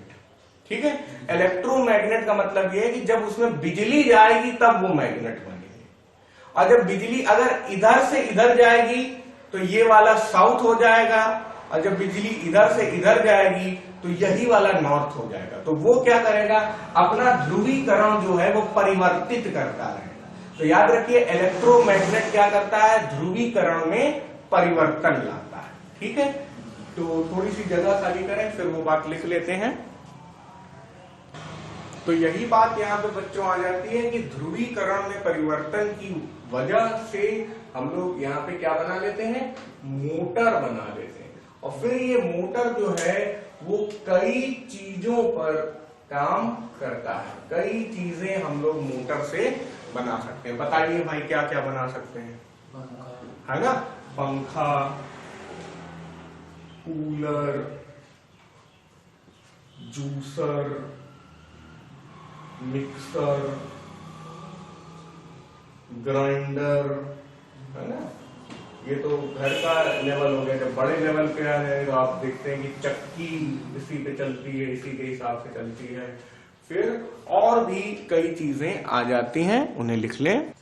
ठीक है, इलेक्ट्रोमैग्नेट का मतलब ये है कि जब उसमें बिजली जाएगी तब वो मैग्नेट बनेगी, और जब बिजली अगर इधर से इधर जाएगी तो ये वाला साउथ हो जाएगा, और जब बिजली इधर से इधर जाएगी तो यही वाला नॉर्थ हो जाएगा। तो वो क्या करेगा, अपना ध्रुवीकरण जो है वो परिवर्तित करता रहेगा। तो याद रखिए इलेक्ट्रोमैग्नेट क्या करता है, ध्रुवीकरण में परिवर्तन लाता है। ठीक है, तो थोड़ी सी जगह खाली करें फिर वो बात लिख लेते हैं। तो यही बात यहाँ पे बच्चों आ जाती है कि ध्रुवीकरण में परिवर्तन की वजह से हम लोग यहाँ पे क्या बना लेते हैं, मोटर बना लेते हैं। और फिर ये मोटर जो है वो कई चीजों पर काम करता है, कई चीजें हम लोग मोटर से बना सकते हैं। बताइए भाई क्या क्या बना सकते हैं, है ना, पंखा, कूलर, जूसर, मिक्सर, ग्राइंडर, है ना। ये तो घर का लेवल हो गया। जब बड़े लेवल पे आ जाए तो आप देखते हैं कि चक्की इसी पे चलती है, इसी के हिसाब से चलती है। फिर और भी कई चीजें आ जाती हैं, उन्हें लिख लें।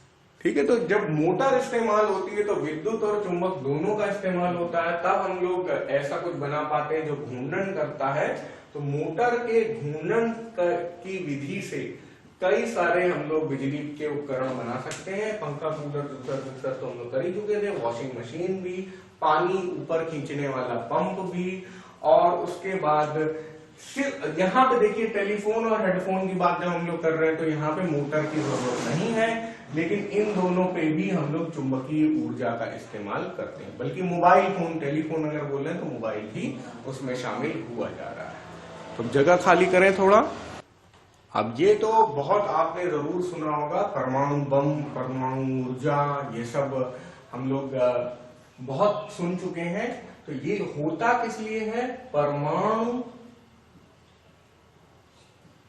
ठीक है, तो जब मोटर इस्तेमाल होती है तो विद्युत और चुंबक दोनों का इस्तेमाल होता है, तब हम लोग ऐसा कुछ बना पाते हैं जो घूर्णन करता है। तो मोटर के घूर्णन की विधि से कई सारे हम लोग बिजली के उपकरण बना सकते हैं। पंखा, कूलर, जूसर, मिक्सर तो हम लोग कर ही चुके थे, वॉशिंग मशीन भी, पानी ऊपर खींचने वाला पंप भी, और उसके बाद सिर्फ यहाँ पे देखिए टेलीफोन और हेडफोन की बात जब हम लोग कर रहे हैं तो यहाँ पे मोटर की जरूरत नहीं है, लेकिन इन दोनों पे भी हम लोग चुंबकीय ऊर्जा का इस्तेमाल करते हैं। बल्कि मोबाइल फोन, टेलीफोन अगर बोले तो मोबाइल भी उसमें शामिल हुआ जा रहा है। तो जगह खाली करें थोड़ा। अब ये तो बहुत आपने जरूर सुना होगा, परमाणु बम, परमाणु ऊर्जा, ये सब हम लोग बहुत सुन चुके हैं। तो ये होता किस लिए है, परमाणु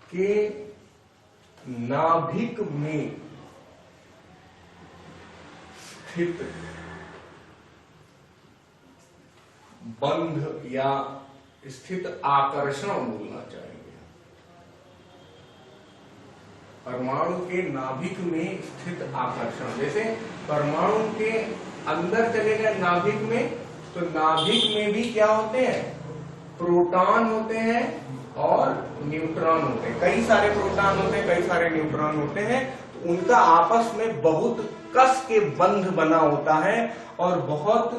के नाभिक में स्थित बंध या स्थित आकर्षण बोलना चाहेंगे। परमाणु के नाभिक में स्थित आकर्षण, जैसे परमाणु के अंदर चले गए नाभिक में, तो नाभिक में भी क्या होते हैं, प्रोटॉन होते हैं और न्यूट्रॉन होते हैं। कई सारे प्रोटॉन होते हैं, कई सारे न्यूट्रॉन होते हैं। तो उनका आपस में बहुत कस के बंध बना होता है और बहुत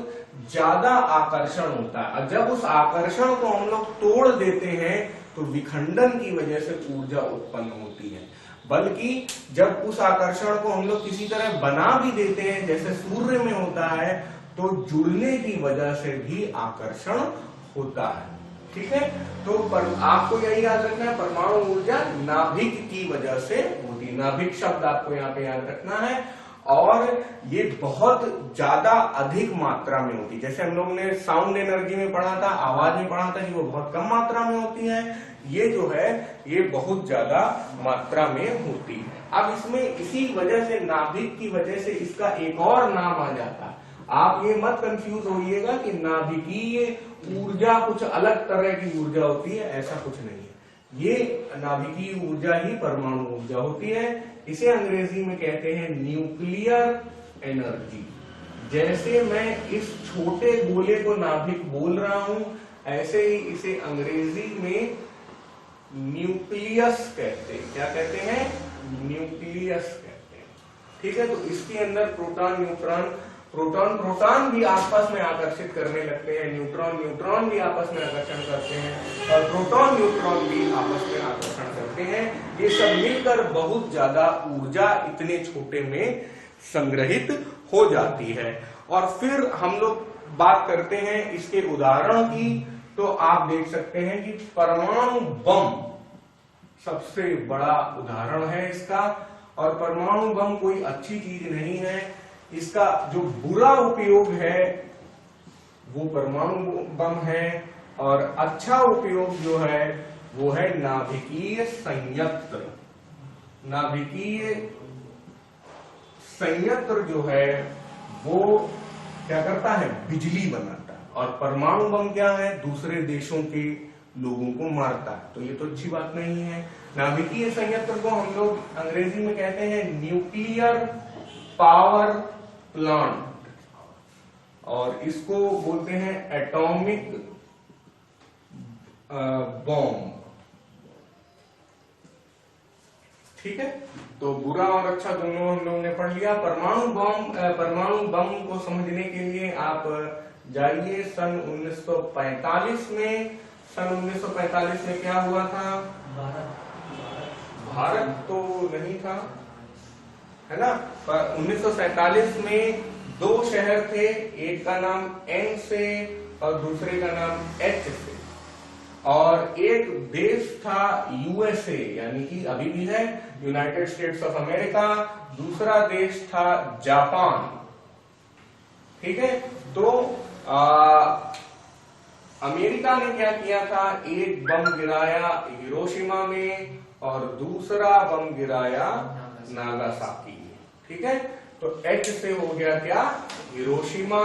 ज्यादा आकर्षण होता है। और जब उस आकर्षण को हम लोग तोड़ देते हैं तो विखंडन की वजह से ऊर्जा उत्पन्न होती है। बल्कि जब उस आकर्षण को हम लोग किसी तरह बना भी देते हैं, जैसे सूर्य में होता है, तो जुड़ने की वजह से भी आकर्षण होता है। ठीक है, तो आपको यही याद रखना है, परमाणु ऊर्जा नाभिक की वजह से होती है। नाभिक शब्द आपको यहाँ पे याद रखना है। और ये बहुत ज्यादा अधिक मात्रा में होती है। जैसे हम लोग ने साउंड एनर्जी में पढ़ा था, आवाज में पढ़ा था कि वो बहुत कम मात्रा में होती है। ये जो है ये बहुत ज्यादा मात्रा में होती है। अब इसमें इसी वजह से, नाभिक की वजह से इसका एक और नाम आ जाता है। आप ये मत कंफ्यूज होइएगा कि नाभिकीय ऊर्जा कुछ अलग तरह की ऊर्जा होती है, ऐसा कुछ नहीं है। ये नाभिकीय ऊर्जा ही परमाणु ऊर्जा होती है। इसे अंग्रेजी में कहते हैं न्यूक्लियर एनर्जी। जैसे मैं इस छोटे गोले को नाभिक बोल रहा हूं, ऐसे ही इसे अंग्रेजी में न्यूक्लियस कहते हैं। क्या कहते हैं? न्यूक्लियस कहते हैं। ठीक है, तो इसके अंदर प्रोटॉन न्यूट्रॉन, प्रोटॉन भी आपस में आकर्षित करने लगते हैं, न्यूट्रॉन भी आपस में आकर्षण करते हैं, और प्रोटॉन न्यूट्रॉन भी आपस में आकर्षण करते हैं। ये सब मिलकर बहुत ज्यादा ऊर्जा इतने छोटे में संग्रहित हो जाती है। और फिर हम लोग बात करते हैं इसके उदाहरण की, तो आप देख सकते हैं कि परमाणु बम सबसे बड़ा उदाहरण है इसका। और परमाणु बम कोई अच्छी चीज नहीं है। इसका जो बुरा उपयोग है वो परमाणु बम है, और अच्छा उपयोग जो है वो है नाभिकीय संयंत्र। नाभिकीय संयंत्र जो है वो क्या करता है? बिजली बनाता है। और परमाणु बम क्या है? दूसरे देशों के लोगों को मारता है। तो ये तो अच्छी बात नहीं है। नाभिकीय संयंत्र को हम लोग अंग्रेजी में कहते हैं न्यूक्लियर पावर प्लांट, और इसको बोलते हैं एटॉमिक बॉम्ब। ठीक है, तो बुरा और अच्छा दोनों हम लोगों ने पढ़ लिया। परमाणु बम को समझने के लिए आप जाइए सन 1945 में। सन 1945 में क्या हुआ था? भारत तो नहीं था, है ना। पर 1947 में दो शहर थे, एक का नाम एन से और दूसरे का नाम एच से। और एक देश था यूएसए, यानी कि अभी भी है यूनाइटेड स्टेट्स ऑफ अमेरिका। दूसरा देश था जापान। ठीक है, तो अमेरिका ने क्या किया था? एक बम गिराया हिरोशिमा में और दूसरा बम गिराया नागासाकी में। ठीक है, तो एच से हो गया क्या? हिरोशिमा,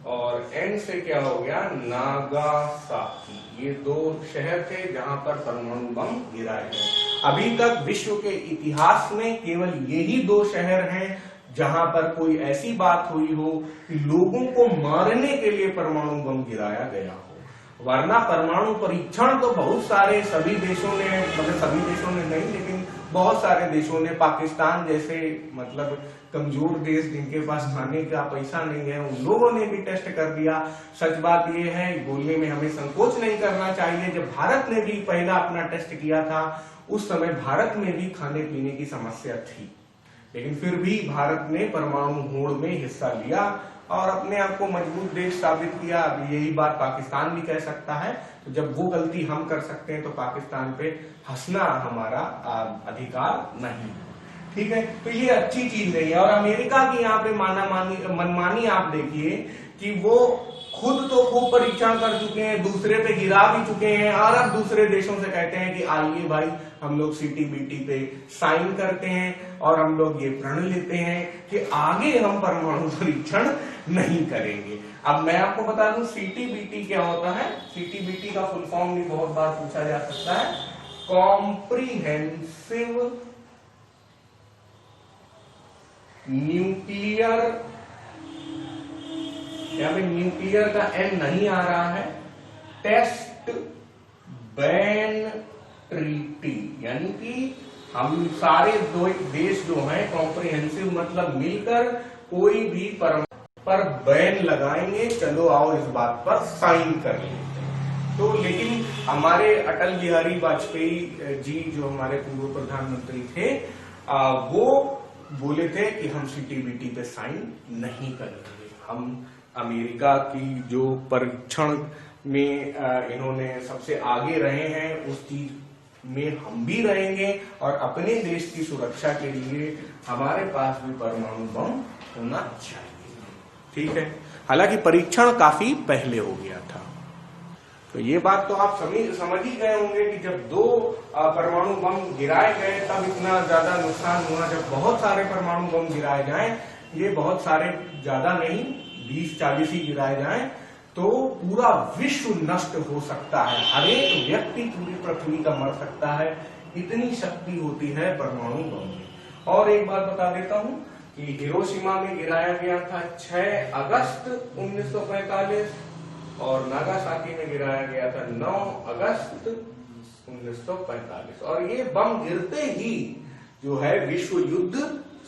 और एन से क्या हो गया? नागासाकी। ये दो शहर थे जहां पर परमाणु बम गिराए गए। अभी तक विश्व के इतिहास में केवल यही दो शहर हैं जहां पर कोई ऐसी बात हुई हो कि लोगों को मारने के लिए परमाणु बम गिराया गया हो। वरना परमाणु परीक्षण तो बहुत सारे सभी देशों ने, मतलब सभी देशों ने नहीं, लेकिन बहुत सारे देशों ने, पाकिस्तान जैसे मतलब कमजोर देश जिनके पास खाने का पैसा नहीं है, उन लोगों ने भी टेस्ट कर दिया। सच बात ये है, बोलने में हमें संकोच नहीं करना चाहिए, जब भारत ने भी पहला अपना टेस्ट किया था उस समय भारत में भी खाने पीने की समस्या थी, लेकिन फिर भी भारत ने परमाणु होड़ में हिस्सा लिया और अपने आप को मजबूत देश साबित किया। अब यही बात पाकिस्तान भी कह सकता है। तो जब वो गलती हम कर सकते हैं तो पाकिस्तान पे हंसना हमारा अधिकार नहीं। ठीक है, तो ये अच्छी चीज नहीं है। और अमेरिका की यहाँ पे मनमानी आप देखिए कि वो खुद तो खूब परीक्षण कर चुके हैं, दूसरे पे गिरा भी चुके हैं, और अब दूसरे देशों से कहते हैं कि आइए भाई हम लोग CTBT पे साइन करते हैं और हम लोग ये प्रण लेते हैं कि आगे हम परमाणु परीक्षण नहीं करेंगे। अब मैं आपको बता दूं CTBT क्या होता है। CTBT का फुल फॉर्म भी बहुत बार पूछा जा सकता है, कॉम्प्रिहेंसिव न्यूक्लियर, यहाँ पे न्यूक्लियर का N नहीं आ रहा है, टेस्ट बैन ट्रीटी, यानी कि हम सारे दो देश जो हैं कॉम्प्रिहेंसिव मतलब मिलकर कोई भी पर बैन लगाएंगे, चलो आओ इस बात पर साइन कर लेते हैं। तो लेकिन हमारे अटल बिहारी वाजपेयी जी जो हमारे पूर्व प्रधानमंत्री थे, वो बोले थे कि हम CTBT पे साइन नहीं करेंगे। हम अमेरिका की जो परीक्षण में इन्होंने सबसे आगे रहे हैं उस चीज में हम भी रहेंगे, और अपने देश की सुरक्षा के लिए हमारे पास भी परमाणु बम होना चाहिए। ठीक है, हालांकि परीक्षण काफी पहले हो गया था। तो ये बात तो आप समझ ही गए होंगे कि जब 2 परमाणु बम गिराए गए तब इतना ज्यादा नुकसान हुआ। जब बहुत सारे परमाणु बम गिराए जाएं, ये बहुत सारे ज्यादा नहीं 20-40 ही गिराए जाएं, तो पूरा विश्व नष्ट हो सकता है, हर एक व्यक्ति पूरी पृथ्वी का मर सकता है, इतनी शक्ति होती है परमाणु बम में। और एक बात बता देता हूं कि हिरोशिमा में गिराया गया था 6 अगस्त 1945 और नागासाकी में गिराया गया था 9 अगस्त 1945, और ये बम गिरते ही जो है विश्व युद्ध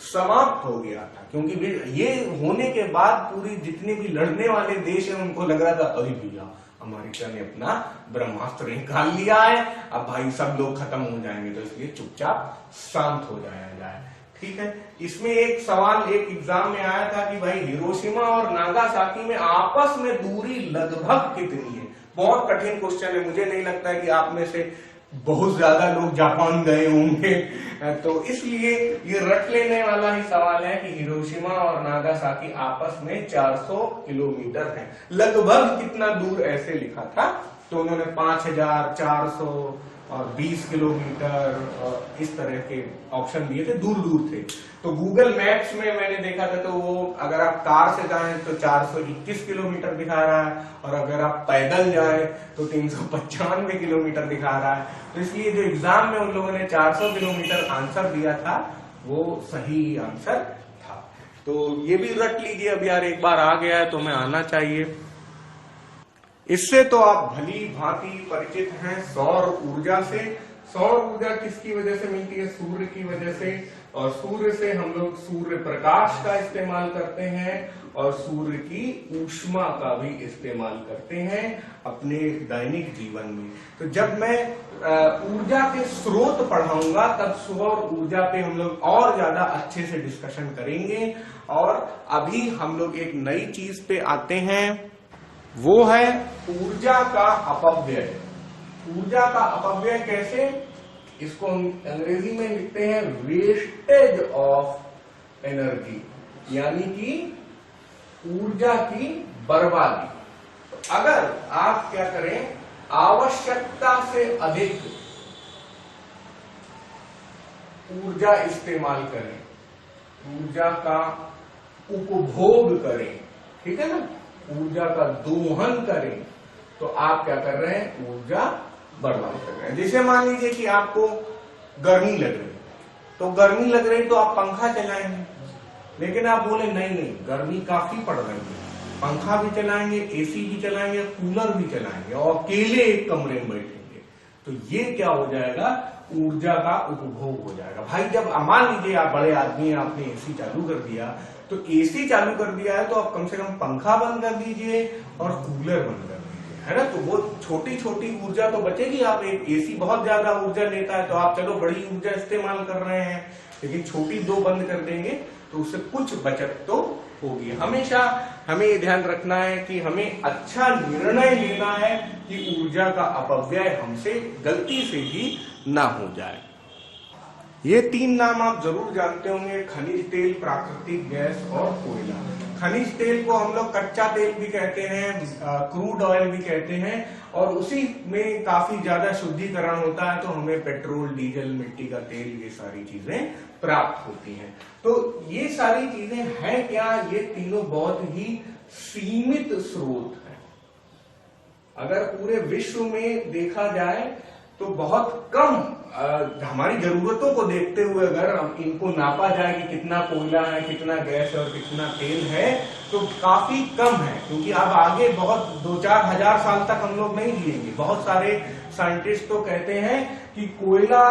समाप्त हो गया था। क्योंकि ये होने के बाद पूरी जितने भी लड़ने वाले देश हैं उनको लग रहा था अरे भैया अमेरिका ने अपना ब्रह्मास्त्र निकाल लिया है, अब भाई सब लोग खत्म हो जाएंगे, तो इसलिए चुपचाप शांत हो जाया जाए। ठीक है, इसमें एक सवाल एक एग्जाम में आया था कि भाई हिरोशिमा और नागासाकी में आपस में दूरी लगभग कितनी है। बहुत कठिन क्वेश्चन है, मुझे नहीं लगता है कि आप में से बहुत ज्यादा लोग जापान गए होंगे, तो इसलिए ये रट लेने वाला ही सवाल है कि हिरोशिमा और नागासाकी आपस में 400 किलोमीटर है। लगभग कितना दूर ऐसे लिखा था, तो उन्होंने 5400 और 20 किलोमीटर और इस तरह के ऑप्शन दिए थे, दूर दूर थे। तो गूगल मैप्स में मैंने देखा था, तो वो अगर आप कार से जाएं तो 421 किलोमीटर दिखा रहा है, और अगर आप पैदल जाएं तो 395 किलोमीटर दिखा रहा है। तो इसलिए जो एग्जाम में उन लोगों ने 400 किलोमीटर आंसर दिया था वो सही आंसर था। तो ये भी रट लीजिए, अब यार एक बार आ गया है तो हमें आना चाहिए। इससे तो आप भली भांति परिचित हैं सौर ऊर्जा से। सौर ऊर्जा किसकी वजह से मिलती है? सूर्य की वजह से, और सूर्य से हम लोग सूर्य प्रकाश का इस्तेमाल करते हैं और सूर्य की ऊष्मा का भी इस्तेमाल करते हैं अपने दैनिक जीवन में। तो जब मैं ऊर्जा के स्रोत पढ़ाऊंगा तब सौर ऊर्जा पे हम लोग और ज्यादा अच्छे से डिस्कशन करेंगे। और अभी हम लोग एक नई चीज पे आते हैं, वो है ऊर्जा का अपव्यय। ऊर्जा का अपव्यय कैसे? इसको हम अंग्रेजी में लिखते हैं वेस्टेज ऑफ एनर्जी, यानी कि ऊर्जा की बर्बादी। तो अगर आप क्या करें, आवश्यकता से अधिक ऊर्जा इस्तेमाल करें, ऊर्जा का उपभोग करें, ठीक है ना, ऊर्जा का दोहन करें, तो आप क्या कर रहे हैं? ऊर्जा बर्बाद कर रहे हैं। जैसे मान लीजिए कि आपको गर्मी लग रही, तो गर्मी लग रही तो आप पंखा चलाएंगे, लेकिन आप बोले नहीं गर्मी काफी पड़ रही है, पंखा भी चलाएंगे, एसी भी चलाएंगे, कूलर भी चलाएंगे और अकेले एक कमरे में बैठेंगे, तो ये क्या हो जाएगा? ऊर्जा का उपभोग हो जाएगा। भाई जब मान लीजिए आप बड़े आदमी हैं, आपने एसी चालू कर दिया, तो एसी चालू कर दिया है तो आप कम से कम पंखा बंद कर दीजिए और कूलर बंद कर दीजिए, है ना। तो वो छोटी छोटी ऊर्जा तो बचेगी। आप एक एसी बहुत ज्यादा ऊर्जा लेता है तो आप चलो बड़ी ऊर्जा इस्तेमाल कर रहे हैं, लेकिन छोटी 2 बंद कर देंगे तो उससे कुछ बचत तो होगी। हमेशा हमें ये ध्यान रखना है कि हमें अच्छा निर्णय लेना है कि ऊर्जा का अपव्यय हमसे गलती से भी ना हो जाए। ये तीन नाम आप जरूर जानते होंगे, खनिज तेल, प्राकृतिक गैस और कोयला। खनिज तेल को हम लोग कच्चा तेल भी कहते हैं, क्रूड ऑयल भी कहते हैं, और उसी में काफी ज्यादा शुद्धिकरण होता है, तो हमें पेट्रोल, डीजल, मिट्टी का तेल, ये सारी चीजें प्राप्त होती हैं। तो ये सारी चीजें हैं क्या? ये तीनों बहुत ही सीमित स्रोत हैं। अगर पूरे विश्व में देखा जाए तो बहुत कम, हमारी जरूरतों को देखते हुए अगर हम इनको नापा जाए कि कितना कोयला है, कितना गैस है और कितना तेल है, तो काफी कम है। क्योंकि अब आगे बहुत 2-4 हजार साल तक हम लोग नहीं जिएंगे। बहुत सारे साइंटिस्ट तो कहते हैं कि कोयला,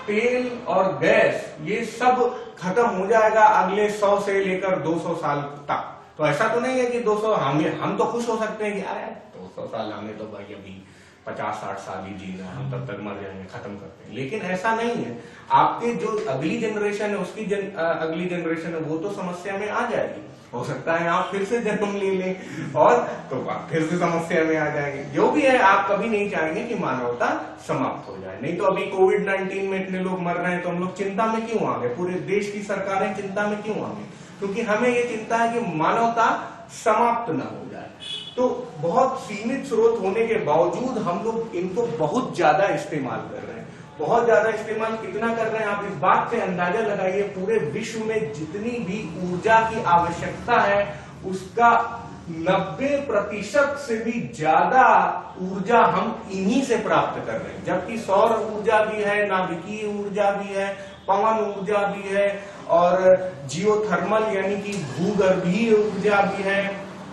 तेल और गैस ये सब खत्म हो जाएगा अगले 100 से लेकर 200 साल तक। तो ऐसा तो नहीं है कि 200 हम तो खुश हो सकते हैं कि आया 200 साल, हमें तो भाई अभी 50-60 साल ही जीना है, हम तब तक मर जाएंगे, खत्म करते हैं। लेकिन ऐसा नहीं है। आपके जो अगली जनरेशन है, उसकी अगली जनरेशन है, वो तो समस्या में आ जाएगी। हो सकता है आप फिर से जन्म ले लें और तो आप फिर से समस्या में आ जाएंगे। जो भी है, आप कभी नहीं चाहेंगे कि मानवता समाप्त हो जाए। नहीं तो अभी कोविड-19 में इतने लोग मर रहे हैं, तो हम लोग चिंता में क्यों आ गए? पूरे देश की सरकारें चिंता में क्यों आ गई? क्योंकि हमें ये चिंता है कि मानवता समाप्त ना हो जाए। तो बहुत सीमित स्रोत होने के बावजूद हम लोग इनको बहुत ज्यादा इस्तेमाल कर रहे हैं। बहुत ज्यादा इस्तेमाल कितना कर रहे हैं, आप इस बात से अंदाजा लगाइए। पूरे विश्व में जितनी भी ऊर्जा की आवश्यकता है, उसका 90% से भी ज्यादा ऊर्जा हम इन्हीं से प्राप्त कर रहे हैं। जबकि सौर ऊर्जा भी है, नाभिकीय ऊर्जा भी है, पवन ऊर्जा भी है, और जियोथर्मल यानी कि भूगर्भीय ऊर्जा भी है।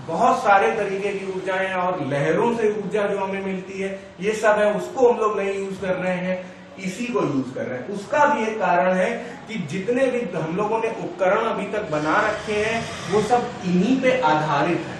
बहुत सारे तरीके की ऊर्जाएं और लहरों से ऊर्जा जो हमें मिलती है, ये सब है। उसको हम लोग नहीं यूज कर रहे हैं, इसी को यूज कर रहे हैं। उसका भी एक कारण है कि जितने भी हम लोगों ने उपकरण अभी तक बना रखे हैं, वो सब इन्हीं पे आधारित है।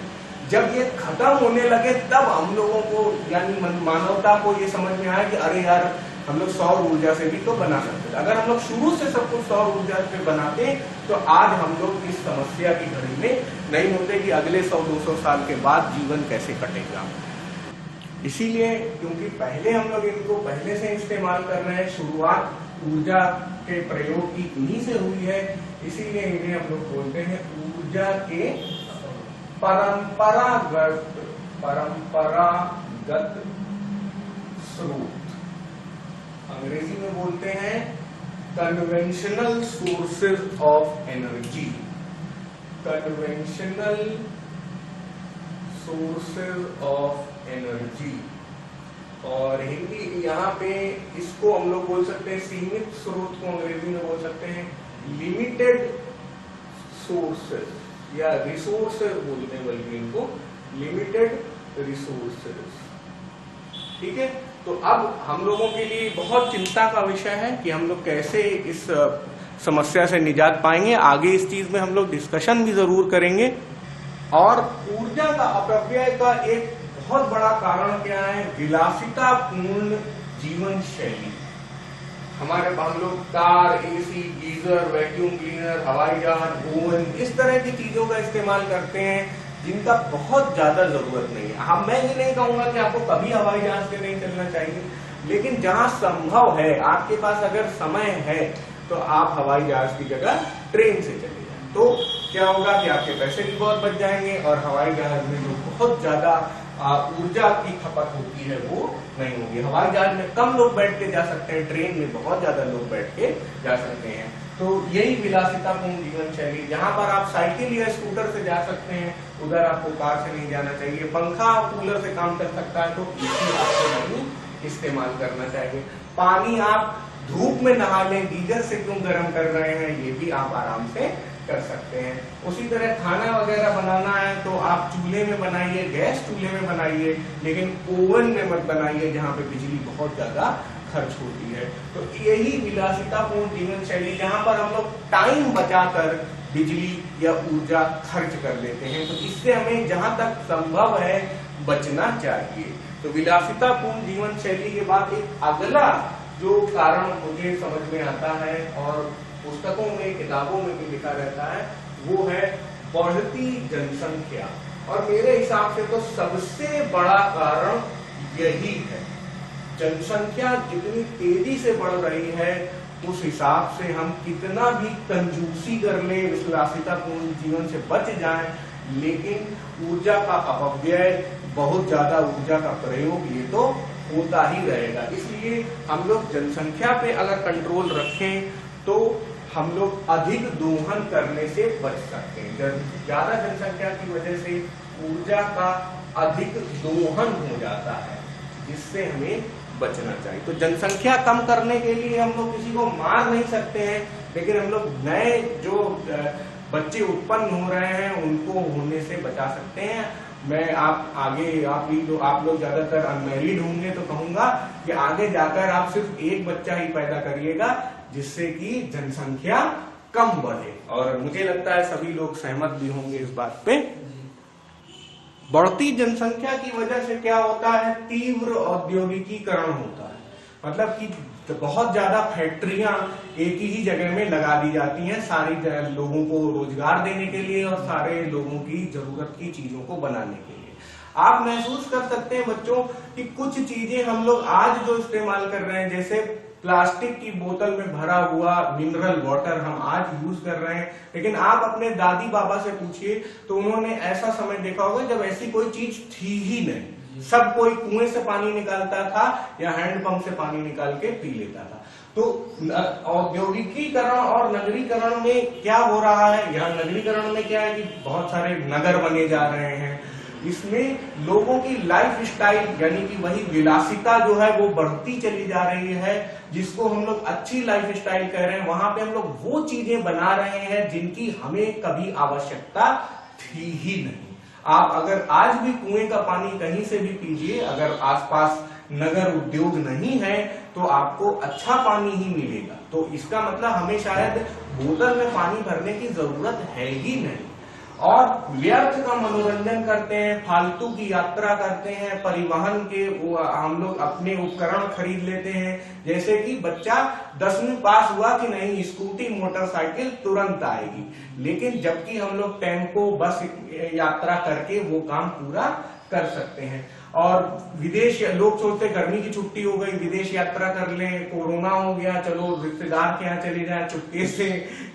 जब ये खत्म होने लगे, तब हम लोगों को यानी मानवता को ये समझ में आया कि अरे यार, हम लोग सौर ऊर्जा से भी तो बना सकते हैं। अगर हम लोग शुरू से सब कुछ सौर ऊर्जा से बनाते, तो आज हम लोग इस समस्या की घड़ी में नहीं होते कि अगले 100-200 साल के बाद जीवन कैसे कटेगा। इसीलिए क्योंकि पहले हम लोग इनको पहले से इस्तेमाल कर रहे हैं, शुरुआत ऊर्जा के प्रयोग की इन्हीं से हुई है, इसीलिए इन्हें हम लोग बोलते हैं ऊर्जा के परंपरागत स्रोत। अंग्रेजी में बोलते हैं conventional sources of energy. Conventional sources of energy, और हिंदी यहाँ पे इसको हम लोग बोल सकते हैं, सीमित स्रोत को अंग्रेजी में बोल सकते हैं लिमिटेड सोर्सेज या रिसोर्सेज बोलते हैं, बल्कि इनको लिमिटेड रिसोर्सेज। ठीक है। तो अब हम लोगों के लिए बहुत चिंता का विषय है कि हम लोग कैसे इस समस्या से निजात पाएंगे। आगे इस चीज में हम लोग डिस्कशन भी जरूर करेंगे। और ऊर्जा का अपव्यय का एक बहुत बड़ा कारण क्या है? विलासितापूर्ण जीवन शैली। हमारे हम लोग car, AC, geyser, vacuum cleaner, हवाई जहाज, ओवन, इस तरह की चीजों का इस्तेमाल करते हैं जिनका बहुत ज्यादा जरूरत नहीं है। मैं ये नहीं कहूंगा कि आपको कभी हवाई जहाज से नहीं चलना चाहिए, लेकिन जहां संभव है, आपके पास अगर समय है, तो आप हवाई जहाज की जगह ट्रेन से चले जाएं। तो क्या होगा कि आपके पैसे भी बहुत बच जाएंगे, और हवाई जहाज में जो बहुत ज्यादा ऊर्जा की खपत होती है वो नहीं होगी। हवाई जहाज में कम लोग बैठ के जा सकते हैं, ट्रेन में बहुत ज्यादा लोग बैठ के जा सकते हैं। तो यही विलासितापूर्ण जीवन शैली। जहां पर आप साइकिल या स्कूटर से जा सकते हैं, उधर आपको कार से नहीं जाना चाहिए। पंखा कूलर से काम कर सकता है, तो इसी आपको नहीं इस्तेमाल करना चाहिए। पानी आप धूप में नहा लें, गीजर से क्यों गर्म कर रहे हैं, ये भी आप आराम से कर सकते हैं। उसी तरह खाना वगैरह बनाना है तो आप चूल्हे में बनाइए, गैस चूल्हे में बनाइए, लेकिन ओवन में मत बनाइए जहां पे बिजली बहुत ज्यादा खर्च होती है। तो यही विलासितापूर्ण जीवन शैली, जहां पर हम लोग टाइम बचाकर बिजली या ऊर्जा खर्च कर लेते हैं, तो इससे हमें जहां तक संभव है बचना चाहिए। तो विलासितापूर्ण जीवन शैली के बाद एक अगला जो कारण मुझे समझ में आता है और पुस्तकों में, किताबों में भी लिखा रहता है, वो है बढ़ती जनसंख्या। और मेरे हिसाब से तो सबसे बड़ा कारण यही है। जनसंख्या जितनी तेजी से बढ़ रही है, उस हिसाब से हम कितना भी कंजूसी कर ले, विलासितापूर्ण जीवन से बच जाएं, लेकिन ऊर्जा का अपव्यय, बहुत ज्यादा ऊर्जा का प्रयोग ये तो होता ही रहेगा। इसलिए हम लोग जनसंख्या पे अगर कंट्रोल रखें तो हम लोग अधिक दोहन करने से बच सकते हैं। ज्यादा जनसंख्या की वजह से ऊर्जा का अधिक दोहन हो जाता है, जिससे हमें बचना चाहिए। तो जनसंख्या कम करने के लिए हम लोग किसी को मार नहीं सकते हैं, लेकिन हम लोग नए जो बच्चे उत्पन्न हो रहे हैं उनको होने से बचा सकते हैं। मैं आप लोग ज्यादातर अनमैरिड होंगे तो कहूंगा कि आगे जाकर आप सिर्फ एक बच्चा ही पैदा करिएगा, जिससे कि जनसंख्या कम बढ़े। और मुझे लगता है सभी लोग सहमत भी होंगे इस बात पे। बढ़ती जनसंख्या की वजह से क्या होता है, तीव्र औद्योगिकीकरण होता है। मतलब कि बहुत ज्यादा फैक्ट्रियां एक ही जगह में लगा दी जाती हैं, सारी लोगों को रोजगार देने के लिए और सारे लोगों की जरूरत की चीजों को बनाने के लिए। आप महसूस कर सकते हैं बच्चों कि कुछ चीजें हम लोग आज जो इस्तेमाल कर रहे हैं, जैसे प्लास्टिक की बोतल में भरा हुआ मिनरल वाटर हम आज यूज कर रहे हैं, लेकिन आप अपने दादी बाबा से पूछिए तो उन्होंने ऐसा समय देखा होगा जब ऐसी कोई चीज थी ही नहीं। सब कोई कुएं से पानी निकालता था या हैंडपंप से पानी निकाल के पी लेता था। तो औद्योगिकीकरण और नगरीकरण में क्या हो रहा है, यहाँ नगरीकरण में क्या है कि बहुत सारे नगर बने जा रहे हैं। इसमें लोगों की लाइफ स्टाइल यानी कि वही विलासिता जो है वो बढ़ती चली जा रही है, जिसको हम लोग अच्छी लाइफ स्टाइल कह रहे हैं। वहां पे हम लोग वो चीजें बना रहे हैं जिनकी हमें कभी आवश्यकता थी ही नहीं। आप अगर आज भी कुएं का पानी कहीं से भी पीजिए, अगर आसपास नगर उद्योग नहीं है तो आपको अच्छा पानी ही मिलेगा। तो इसका मतलब हमें शायद बोतल में पानी भरने की जरूरत है ही नहीं। और व्यर्थ का मनोरंजन करते हैं, फालतू की यात्रा करते हैं, परिवहन के हम लोग अपने उपकरण खरीद लेते हैं। जैसे कि बच्चा 10वीं पास हुआ कि नहीं, स्कूटी मोटरसाइकिल तुरंत आएगी, लेकिन जबकि हम लोग टेम्पो बस यात्रा करके वो काम पूरा कर सकते हैं। और विदेश, लोग सोचते गर्मी की छुट्टी हो गई विदेश यात्रा कर लें, कोरोना हो गया चलो रिश्तेदार के यहाँ चले जाएं चुपके से,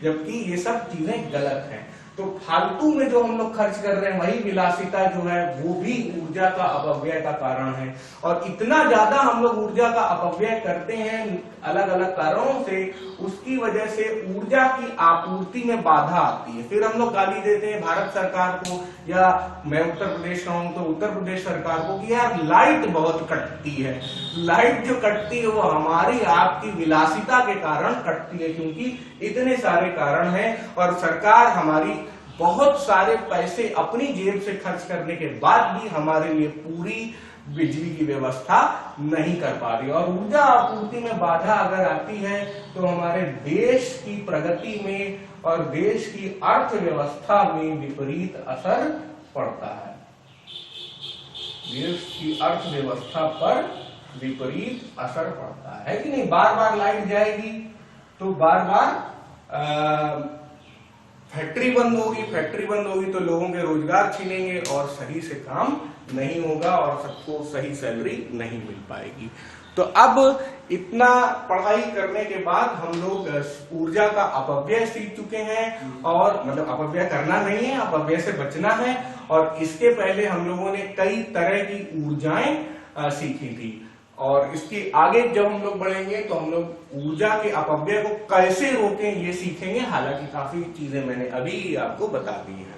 जबकि ये सब चीजें गलत हैं। तो फालतू में जो हम लोग खर्च कर रहे हैं वही विलासिता जो है वो भी ऊर्जा का अपव्यय का कारण है। और इतना ज्यादा हम लोग ऊर्जा का अपव्यय करते हैं अलग अलग कारणों से, उसकी वजह से ऊर्जा की आपूर्ति में बाधा आती है। फिर हम लोग गाली देते हैं भारत सरकार को, या मैं उत्तर प्रदेश का हूं तो उत्तर प्रदेश सरकार को, कि यार लाइट बहुत कटती है। लाइट जो कटती है वो हमारी आपकी विलासिता के कारण कटती है, क्योंकि इतने सारे कारण हैं और सरकार हमारी बहुत सारे पैसे अपनी जेब से खर्च करने के बाद भी हमारे लिए पूरी बिजली की व्यवस्था नहीं कर पा रही। और ऊर्जा आपूर्ति में बाधा अगर आती है तो हमारे देश की प्रगति में और देश की अर्थव्यवस्था में विपरीत असर पड़ता है। देश की अर्थव्यवस्था पर विपरीत असर पड़ता है कि नहीं। बार बार लाइट जाएगी तो बार बार फैक्ट्री बंद होगी तो लोगों के रोजगार छीनेंगे और सही से काम नहीं होगा और सबको सही सैलरी नहीं मिल पाएगी। तो अब इतना पढ़ाई करने के बाद हम लोग ऊर्जा का अपव्यय सीख चुके हैं, और मतलब अपव्यय करना नहीं है, अपव्यय से बचना है। और इसके पहले हम लोगों ने कई तरह की ऊर्जाएं सीखी थी, और इसके आगे जब हम लोग बढ़ेंगे तो हम लोग ऊर्जा के अपव्यय को कैसे रोकें ये सीखेंगे। हालांकि काफी चीजें मैंने अभी आपको बता दी हैं।